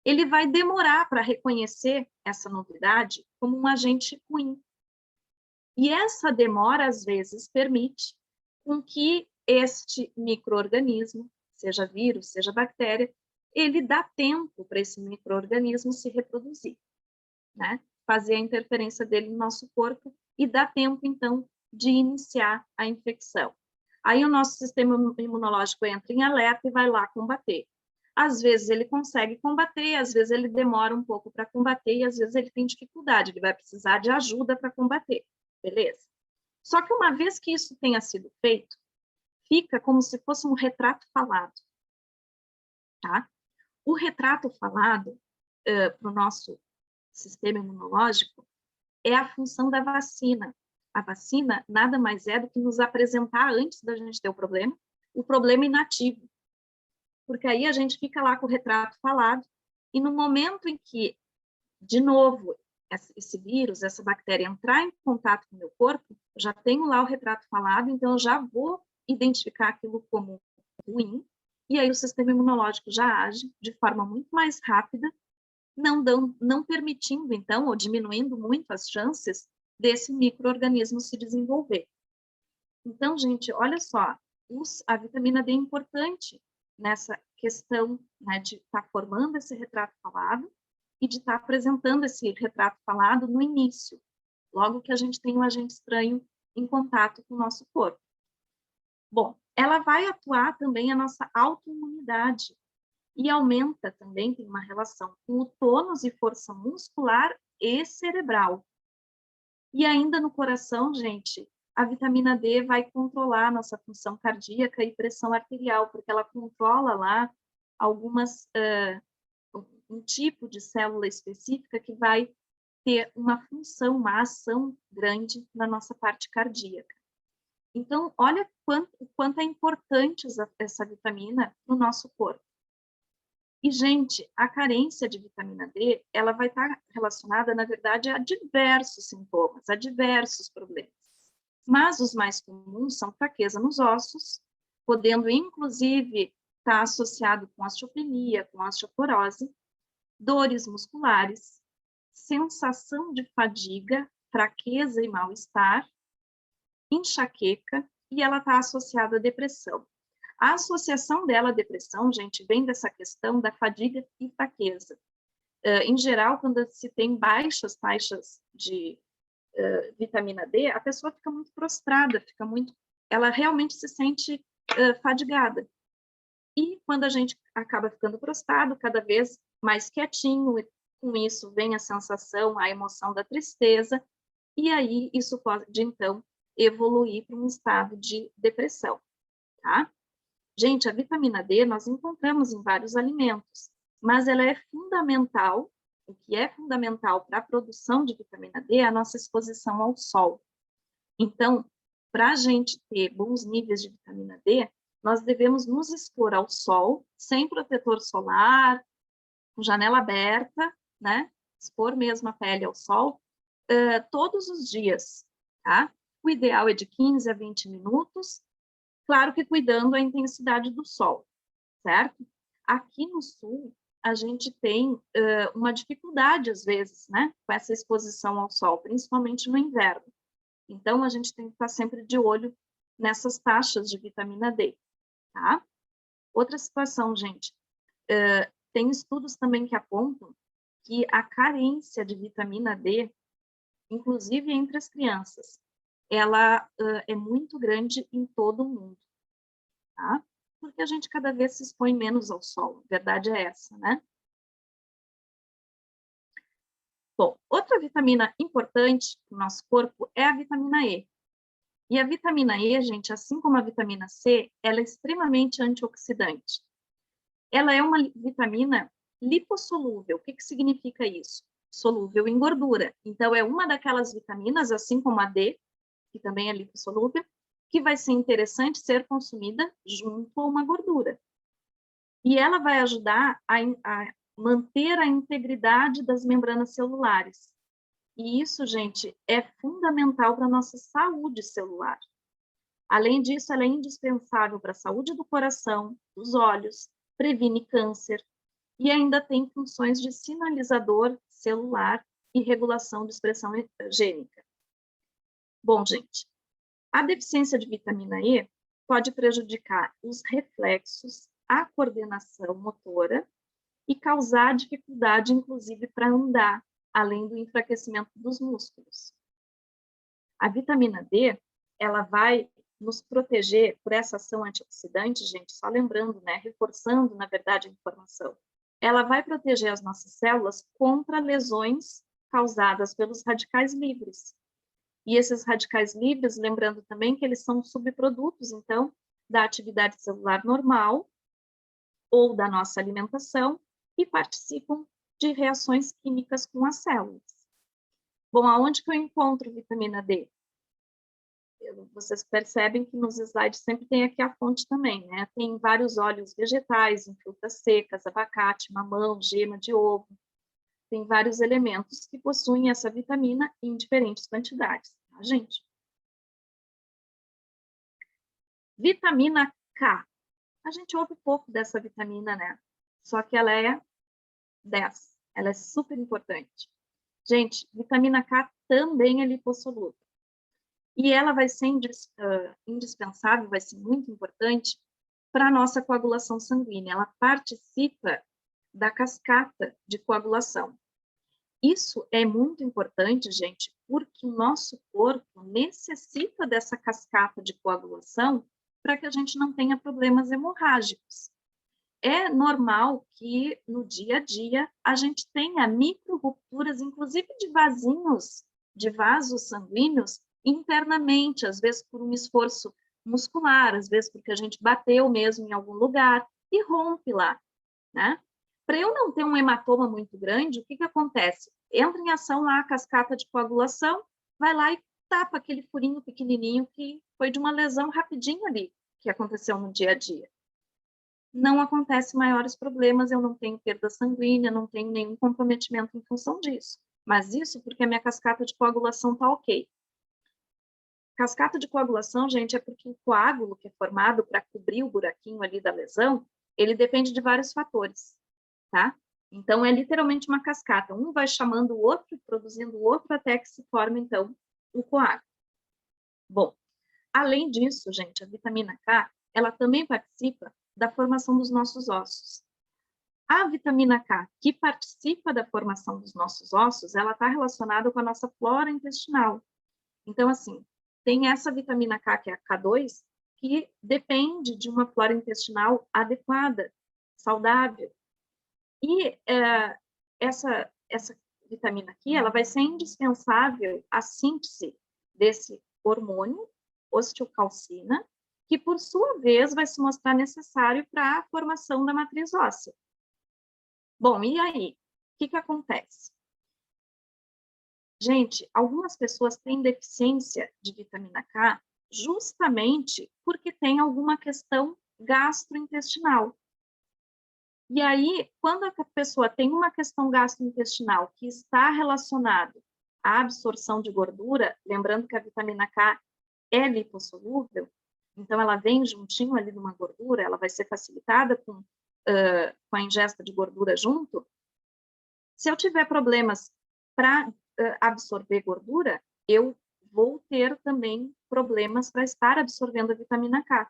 Ele vai demorar para reconhecer essa novidade como um agente ruim. E essa demora, às vezes, permite com que este micro-organismo, seja vírus, seja bactéria, ele dá tempo para esse micro-organismo se reproduzir, né? Fazer a interferência dele no nosso corpo e dá tempo, então, de iniciar a infecção. Aí o nosso sistema imunológico entra em alerta e vai lá combater. Às vezes ele consegue combater, às vezes ele demora um pouco para combater e às vezes ele tem dificuldade, ele vai precisar de ajuda para combater. Beleza? Só que uma vez que isso tenha sido feito, fica como se fosse um retrato falado, tá? O retrato falado para o nosso sistema imunológico é a função da vacina. A vacina nada mais é do que nos apresentar, antes da gente ter o problema inativo. Porque aí a gente fica lá com o retrato falado e no momento em que, de novo, esse vírus, essa bactéria entrar em contato com o meu corpo, eu já tenho lá o retrato falado, então eu já vou identificar aquilo como ruim, e aí o sistema imunológico já age de forma muito mais rápida, não permitindo, então, ou diminuindo muito as chances desse micro-organismo se desenvolver. Então, gente, olha só, a vitamina D é importante nessa questão, né, de estar formando esse retrato falado, e de estar apresentando esse retrato falado no início, logo que a gente tem um agente estranho em contato com o nosso corpo. Bom, ela vai atuar também a nossa autoimunidade e aumenta também, tem uma relação com o tônus e força muscular e cerebral. E ainda no coração, gente, a vitamina D vai controlar a nossa função cardíaca e pressão arterial, porque ela controla lá algumas um tipo de célula específica que vai ter uma função, uma ação grande na nossa parte cardíaca. Então, olha o quanto é importante essa vitamina no nosso corpo. E, gente, a carência de vitamina D, ela vai estar relacionada, na verdade, a diversos sintomas, a diversos problemas. Mas os mais comuns são fraqueza nos ossos, podendo, inclusive, estar associado com osteopenia, com osteoporose, dores musculares, sensação de fadiga, fraqueza e mal-estar, enxaqueca e ela está associada à depressão. A associação dela à depressão, gente, vem dessa questão da fadiga e fraqueza. Em geral, quando se tem baixas taxas de vitamina D, a pessoa fica muito prostrada, ela realmente se sente fadigada. E quando a gente acaba ficando prostrado, cada vez mais quietinho, com isso vem a sensação, a emoção da tristeza, e aí isso pode, então, evoluir para um estado de depressão, tá? Gente, a vitamina D nós encontramos em vários alimentos, mas ela é fundamental, o que é fundamental para a produção de vitamina D é a nossa exposição ao sol. Então, para a gente ter bons níveis de vitamina D, nós devemos nos expor ao sol, sem protetor solar, com janela aberta, né? Expor mesmo a pele ao sol, todos os dias, tá? O ideal é de 15 a 20 minutos, claro que cuidando a intensidade do sol, certo? Aqui no sul, a gente tem uma dificuldade, às vezes, né? Com essa exposição ao sol, principalmente no inverno. Então, a gente tem que estar sempre de olho nessas taxas de vitamina D, tá? Outra situação, gente, tem estudos também que apontam que a carência de vitamina D, inclusive entre as crianças, ela é muito grande em todo o mundo, tá? Porque a gente cada vez se expõe menos ao sol, a verdade é essa, né? Bom, outra vitamina importante para o nosso corpo é a vitamina E. E a vitamina E, gente, assim como a vitamina C, ela é extremamente antioxidante. Ela é uma vitamina lipossolúvel. O que significa isso? Solúvel em gordura. Então, é uma daquelas vitaminas, assim como a D, que também é lipossolúvel, que vai ser interessante ser consumida junto a uma gordura. E ela vai ajudar a manter a integridade das membranas celulares. E isso, gente, é fundamental para a nossa saúde celular. Além disso, ela é indispensável para a saúde do coração, dos olhos, previne câncer e ainda tem funções de sinalizador celular e regulação de expressão gênica. Bom, gente, a deficiência de vitamina E pode prejudicar os reflexos, a coordenação motora e causar dificuldade, inclusive, para andar, além do enfraquecimento dos músculos. A vitamina D, ela vai nos proteger por essa ação antioxidante, gente, só lembrando, né, reforçando, na verdade, a informação. Ela vai proteger as nossas células contra lesões causadas pelos radicais livres. E esses radicais livres, lembrando também que eles são subprodutos, então, da atividade celular normal ou da nossa alimentação e participam de reações químicas com as células. Bom, aonde que eu encontro vitamina D? Vocês percebem que nos slides sempre tem aqui a fonte também, né? Tem vários óleos vegetais, em frutas secas, abacate, mamão, gema de ovo. Tem vários elementos que possuem essa vitamina em diferentes quantidades, tá, gente? Vitamina K. A gente ouve pouco dessa vitamina, né? Só que ela é 10. Ela é super importante. Gente, vitamina K também é lipossolúvel. E ela vai ser indispensável, vai ser muito importante para a nossa coagulação sanguínea. Ela participa da cascata de coagulação. Isso é muito importante, gente, porque o nosso corpo necessita dessa cascata de coagulação para que a gente não tenha problemas hemorrágicos. É normal que no dia a dia a gente tenha micro-rupturas, inclusive de vasinhos, de vasos sanguíneos, internamente, às vezes por um esforço muscular, às vezes porque a gente bateu mesmo em algum lugar e rompe lá, né? Para eu não ter um hematoma muito grande, o que acontece? Entra em ação lá a cascata de coagulação, vai lá e tapa aquele furinho pequenininho que foi de uma lesão rapidinho ali, que aconteceu no dia a dia. Não acontece maiores problemas, eu não tenho perda sanguínea, não tenho nenhum comprometimento em função disso. Mas isso porque a minha cascata de coagulação está ok. Cascata de coagulação, gente, é porque o coágulo que é formado para cobrir o buraquinho ali da lesão, ele depende de vários fatores, tá? Então, é literalmente uma cascata. Um vai chamando o outro, produzindo o outro, até que se forma, então, o coágulo. Bom, Além disso, gente, a vitamina K, ela também participa da formação dos nossos ossos. A vitamina K, que participa da formação dos nossos ossos, ela está relacionada com a nossa flora intestinal. Então, assim, tem essa vitamina K, que é a K2, que depende de uma flora intestinal adequada, saudável. E essa vitamina aqui, ela vai ser indispensável à síntese desse hormônio, osteocalcina, que, por sua vez, vai se mostrar necessário para a formação da matriz óssea. Bom, e aí? O que acontece? Gente, algumas pessoas têm deficiência de vitamina K justamente porque tem alguma questão gastrointestinal. E aí, quando a pessoa tem uma questão gastrointestinal que está relacionada à absorção de gordura, lembrando que a vitamina K é lipossolúvel, então ela vem juntinho ali de uma gordura, ela vai ser facilitada com a ingesta de gordura junto. Se eu tiver problemas para absorver gordura, eu vou ter também problemas para estar absorvendo a vitamina K.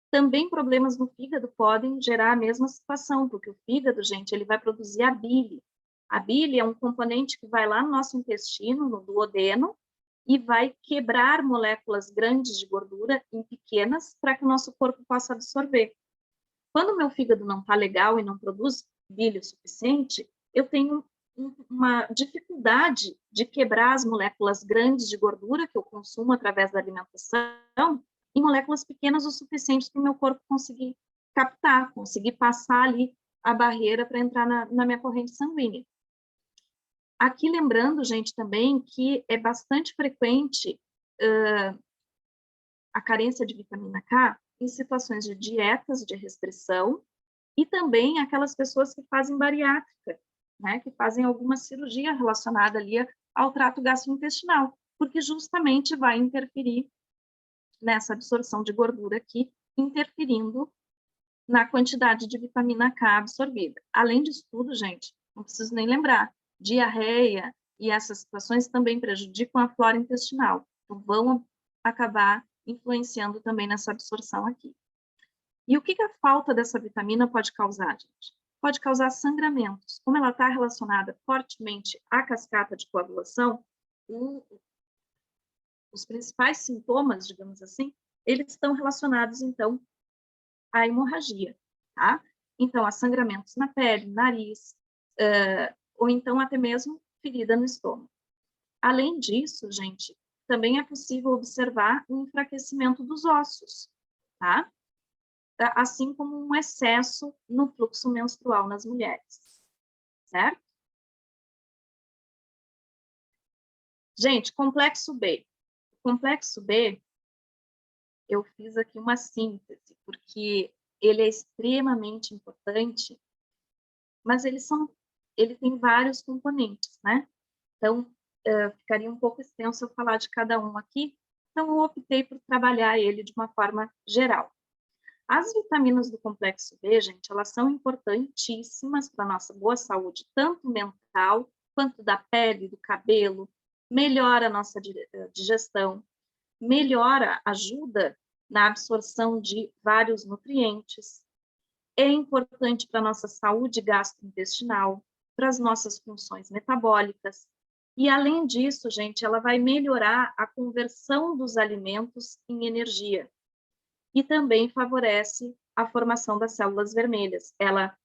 Também problemas no fígado podem gerar a mesma situação, porque o fígado, gente, ele vai produzir a bile. A bile é um componente que vai lá no nosso intestino, no duodeno, e vai quebrar moléculas grandes de gordura em pequenas para que o nosso corpo possa absorver. Quando o meu fígado não está legal e não produz bile o suficiente, eu tenho uma dificuldade de quebrar as moléculas grandes de gordura que eu consumo através da alimentação em moléculas pequenas o suficiente para o meu corpo conseguir captar, conseguir passar ali a barreira para entrar na minha corrente sanguínea. Aqui lembrando, gente, também que é bastante frequente a carência de vitamina K em situações de dietas de restrição e também aquelas pessoas que fazem bariátrica, né, que fazem alguma cirurgia relacionada ali ao trato gastrointestinal, porque justamente vai interferir nessa absorção de gordura aqui, interferindo na quantidade de vitamina K absorvida. Além disso tudo, gente, não preciso nem lembrar, diarreia e essas situações também prejudicam a flora intestinal, então vão acabar influenciando também nessa absorção aqui. E o que a falta dessa vitamina pode causar, gente? Pode causar sangramentos. Como ela está relacionada fortemente à cascata de coagulação, os principais sintomas, digamos assim, eles estão relacionados, então, à hemorragia, tá? Então, a sangramentos na pele, nariz, ou então até mesmo ferida no estômago. Além disso, gente, também é possível observar um enfraquecimento dos ossos, tá? Assim como um excesso no fluxo menstrual nas mulheres, certo? Gente, complexo B. O complexo B, eu fiz aqui uma síntese, porque ele é extremamente importante, mas ele tem vários componentes, né? Então, ficaria um pouco extenso eu falar de cada um aqui, então eu optei por trabalhar ele de uma forma geral. As vitaminas do complexo B, gente, elas são importantíssimas para a nossa boa saúde, tanto mental, quanto da pele, do cabelo, melhora a nossa digestão, ajuda na absorção de vários nutrientes, é importante para a nossa saúde gastrointestinal, para as nossas funções metabólicas, e além disso, gente, ela vai melhorar a conversão dos alimentos em energia, e também favorece a formação das células vermelhas. Ela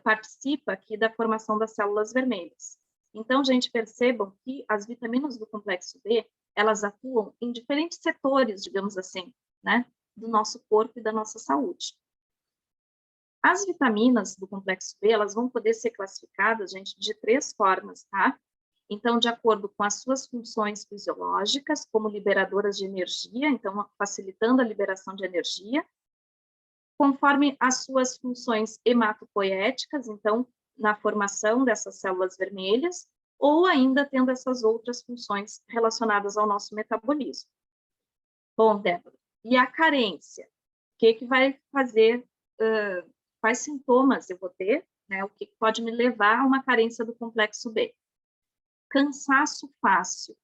participa aqui da formação das células vermelhas. Então, gente, percebam que as vitaminas do complexo B, elas atuam em diferentes setores, digamos assim, né, do nosso corpo e da nossa saúde. As vitaminas do complexo B, elas vão poder ser classificadas, gente, de 3 formas, tá? Então, de acordo com as suas funções fisiológicas, como liberadoras de energia, então, facilitando a liberação de energia, conforme as suas funções hematopoéticas, então, na formação dessas células vermelhas, ou ainda tendo essas outras funções relacionadas ao nosso metabolismo. Bom, Débora, e a carência? O que vai fazer, quais sintomas eu vou ter, né? O que pode me levar a uma carência do complexo B? Cansaço fácil.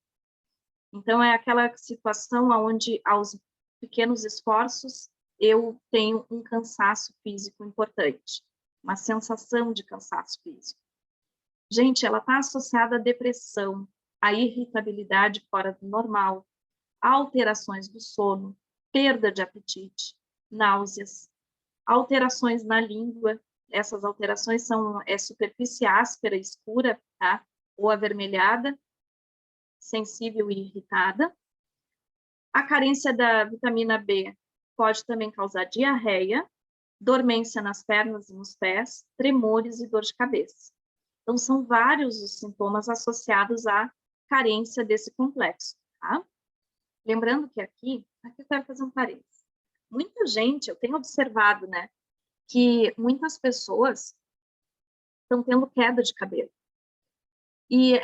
Então, é aquela situação onde, aos pequenos esforços, eu tenho um cansaço físico importante, uma sensação de cansaço físico. Gente, ela está associada à depressão, à irritabilidade fora do normal, a alterações do sono, perda de apetite, náuseas, alterações na língua. Essas alterações são superfície áspera, escura, tá? Ou avermelhada, sensível e irritada. A carência da vitamina B pode também causar diarreia, dormência nas pernas e nos pés, tremores e dor de cabeça. Então, são vários os sintomas associados à carência desse complexo, tá? Lembrando que aqui eu quero fazer um parênteses. Muita gente, eu tenho observado, né, que muitas pessoas estão tendo queda de cabelo. E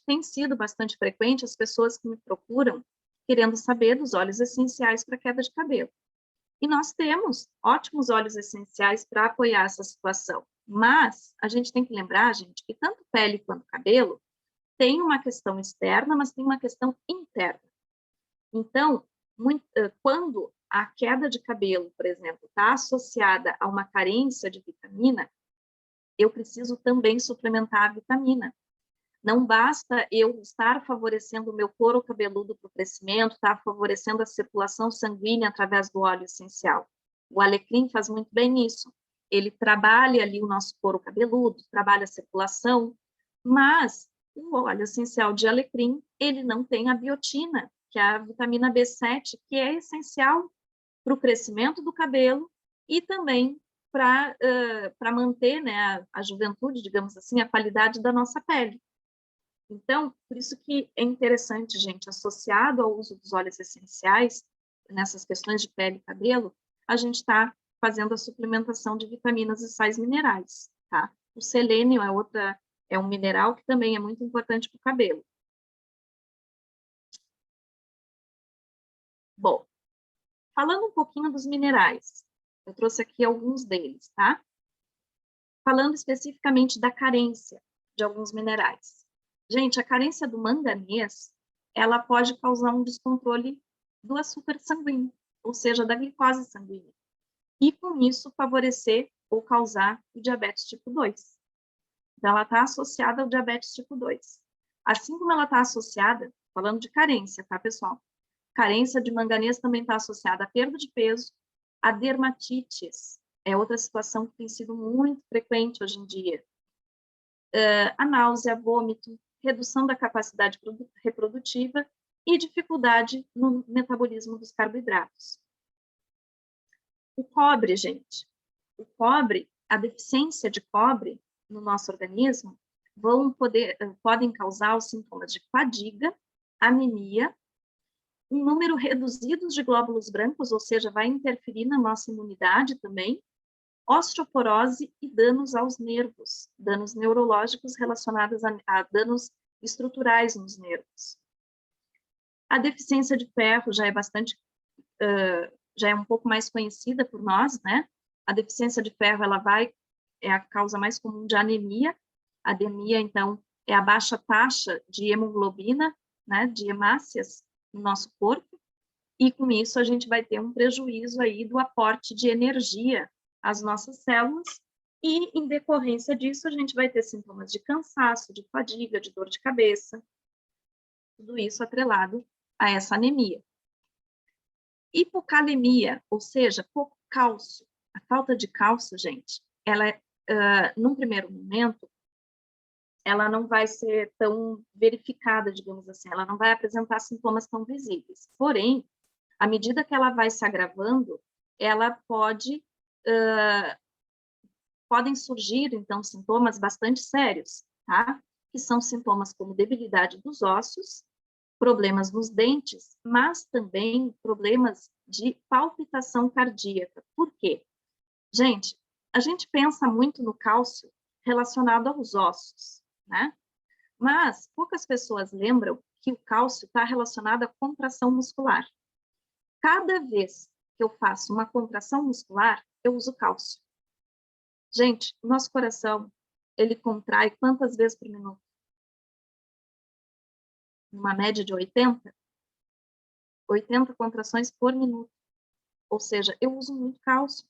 tem sido bastante frequente as pessoas que me procuram querendo saber dos óleos essenciais para queda de cabelo. E nós temos ótimos óleos essenciais para apoiar essa situação. Mas a gente tem que lembrar, gente, que tanto pele quanto cabelo tem uma questão externa, mas tem uma questão interna. Então, quando a queda de cabelo, por exemplo, está associada a uma carência de vitamina, eu preciso também suplementar a vitamina. Não basta eu estar favorecendo o meu couro cabeludo para o crescimento, estar favorecendo a circulação sanguínea através do óleo essencial. O alecrim faz muito bem isso. Ele trabalha ali o nosso couro cabeludo, trabalha a circulação, mas o óleo essencial de alecrim, ele não tem a biotina, que é a vitamina B7, que é essencial para o crescimento do cabelo e também para manter, né, a juventude, digamos assim, a qualidade da nossa pele. Então, por isso que é interessante, gente, associado ao uso dos óleos essenciais, nessas questões de pele e cabelo, a gente está fazendo a suplementação de vitaminas e sais minerais, tá? O selênio é um mineral que também é muito importante para o cabelo. Bom, falando um pouquinho dos minerais, eu trouxe aqui alguns deles, tá? Falando especificamente da carência de alguns minerais. Gente, a carência do manganês, ela pode causar um descontrole do açúcar sanguíneo, ou seja, da glicose sanguínea. E, com isso, favorecer ou causar o diabetes tipo 2. Então, ela está associada ao diabetes tipo 2. Assim como ela está associada, falando de carência, tá, pessoal? Carência de manganês também está associada à perda de peso, a dermatites, é outra situação que tem sido muito frequente hoje em dia. A náusea, vômito, redução da capacidade reprodutiva e dificuldade no metabolismo dos carboidratos. O cobre, gente. O cobre, a deficiência de cobre no nosso organismo podem causar os sintomas de fadiga, anemia, um número reduzido de glóbulos brancos, ou seja, vai interferir na nossa imunidade também, osteoporose e danos aos nervos, danos neurológicos relacionados a danos estruturais nos nervos. A deficiência de ferro já é um pouco mais conhecida por nós, né? A deficiência de ferro, é a causa mais comum de anemia. A anemia, então, é a baixa taxa de hemoglobina, né, de hemácias no nosso corpo, e com isso a gente vai ter um prejuízo aí do aporte de energia às nossas células, e em decorrência disso a gente vai ter sintomas de cansaço, de fadiga, de dor de cabeça, tudo isso atrelado a essa anemia. Hipocalemia, ou seja, pouco cálcio. A falta de cálcio, gente, num primeiro momento, ela não vai ser tão verificada, digamos assim, ela não vai apresentar sintomas tão visíveis. Porém, à medida que ela vai se agravando, ela podem surgir, então, sintomas bastante sérios, tá? Que são sintomas como debilidade dos ossos, problemas nos dentes, mas também problemas de palpitação cardíaca. Por quê? Gente, a gente pensa muito no cálcio relacionado aos ossos, né? Mas poucas pessoas lembram que o cálcio está relacionado à contração muscular. Cada vez que eu faço uma contração muscular, eu uso cálcio. Gente, o nosso coração, ele contrai quantas vezes por minuto? uma média de 80 contrações por minuto. Ou seja, eu uso muito cálcio.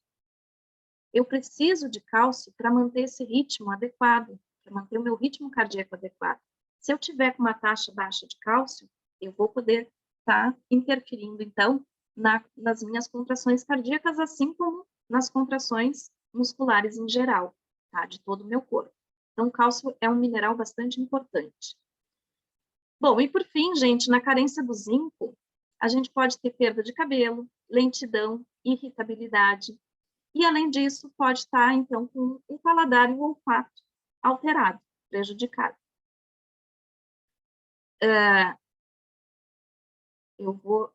Eu preciso de cálcio para manter esse ritmo adequado, para manter o meu ritmo cardíaco adequado. Se eu tiver com uma taxa baixa de cálcio, eu vou poder estar interferindo, então, nas minhas contrações cardíacas, assim como nas contrações musculares em geral, tá? De todo o meu corpo. Então, o cálcio é um mineral bastante importante. Bom, e por fim, gente, na carência do zinco, a gente pode ter perda de cabelo, lentidão, irritabilidade, e, além disso, pode estar, então, com o paladar e o olfato alterado, prejudicado. Eu vou...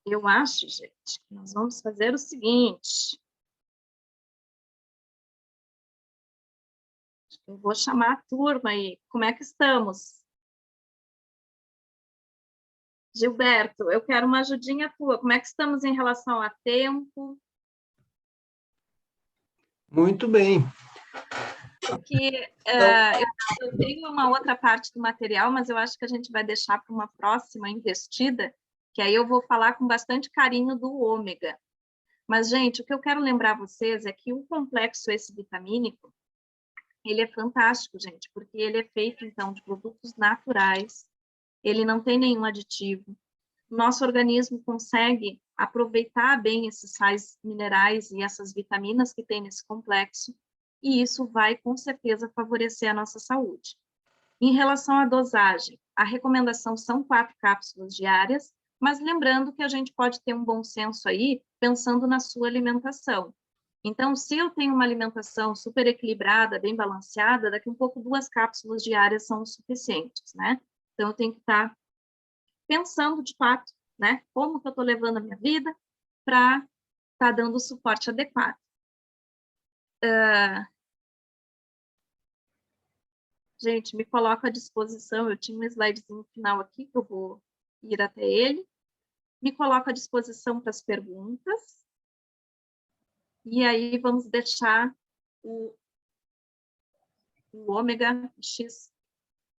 eu acho, gente, que nós vamos fazer o seguinte. Eu vou chamar a turma aí. Como é que estamos? Gilberto, eu quero uma ajudinha tua. Como é que estamos em relação a tempo? Muito bem. Porque eu tenho uma outra parte do material, mas eu acho que a gente vai deixar para uma próxima investida, que aí eu vou falar com bastante carinho do ômega. Mas, gente, o que eu quero lembrar vocês é que o complexo esse vitamínico, ele é fantástico, gente, porque ele é feito, então, de produtos naturais, ele não tem nenhum aditivo. Nosso organismo consegue aproveitar bem esses sais minerais e essas vitaminas que tem nesse complexo, e isso vai, com certeza, favorecer a nossa saúde. Em relação à dosagem, a recomendação são 4 cápsulas diárias, mas lembrando que a gente pode ter um bom senso aí, pensando na sua alimentação. Então, se eu tenho uma alimentação super equilibrada, bem balanceada, daqui a um pouco 2 cápsulas diárias são o suficientes, né? Então, eu tenho que estar pensando, de fato, né? Como que eu estou levando a minha vida para estar dando o suporte adequado. Gente, me coloco à disposição, eu tinha um slidezinho final aqui, que eu vou ir até ele. Me coloco à disposição para as perguntas. E aí vamos deixar o ômega X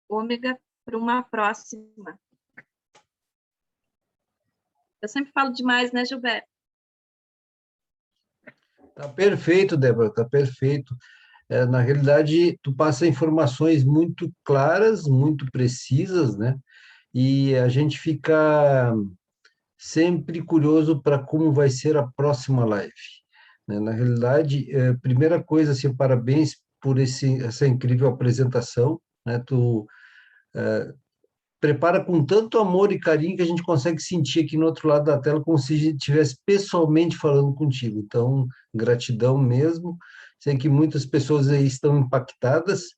ômega para uma próxima. Eu sempre falo demais, né, Gilberto? Tá perfeito, Débora, tá perfeito. Na realidade, tu passa informações muito claras, muito precisas, né? E a gente fica sempre curioso para como vai ser a próxima live, né? Na realidade, primeira coisa, assim, parabéns por essa incrível apresentação, né? Tu prepara com tanto amor e carinho que a gente consegue sentir aqui no outro lado da tela como se a gente estivesse pessoalmente falando contigo. Então, gratidão mesmo. Sei que muitas pessoas aí estão impactadas,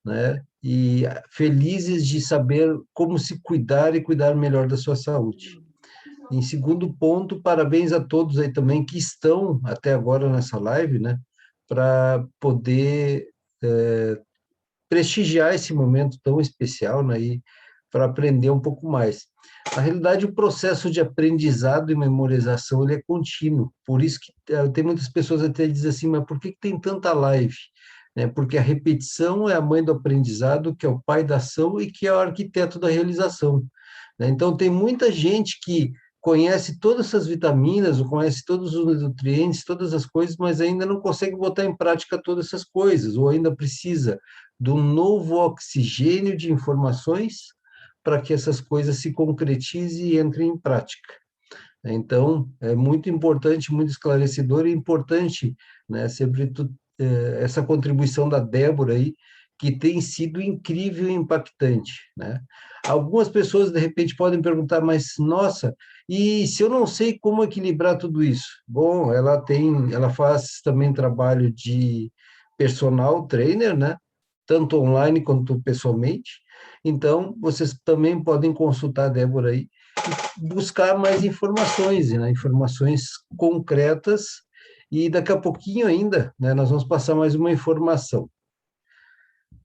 né? E felizes de saber como se cuidar e cuidar melhor da sua saúde. Em segundo ponto, parabéns a todos aí também que estão até agora nessa live, né? Para poder prestigiar esse momento tão especial, né? E para aprender um pouco mais. Na realidade, o processo de aprendizado e memorização ele é contínuo. Por isso que tem muitas pessoas até dizem assim, mas por que tem tanta live? Né? Porque a repetição é a mãe do aprendizado, que é o pai da ação e que é o arquiteto da realização. Né? Então, tem muita gente que conhece todas essas vitaminas, ou conhece todos os nutrientes, todas as coisas, mas ainda não consegue botar em prática todas essas coisas, ou ainda precisa de um novo oxigênio de informações para que essas coisas se concretizem e entrem em prática. Então, é muito importante, muito esclarecedor e importante, né, sempre essa contribuição da Débora aí, que tem sido incrível e impactante, né? Algumas pessoas, de repente, podem perguntar, mas, nossa, e se eu não sei como equilibrar tudo isso? Bom, ela faz também trabalho de personal trainer, né? Tanto online quanto pessoalmente. Então, vocês também podem consultar a Débora aí, buscar mais informações, né? Informações concretas, e daqui a pouquinho ainda, né, nós vamos passar mais uma informação.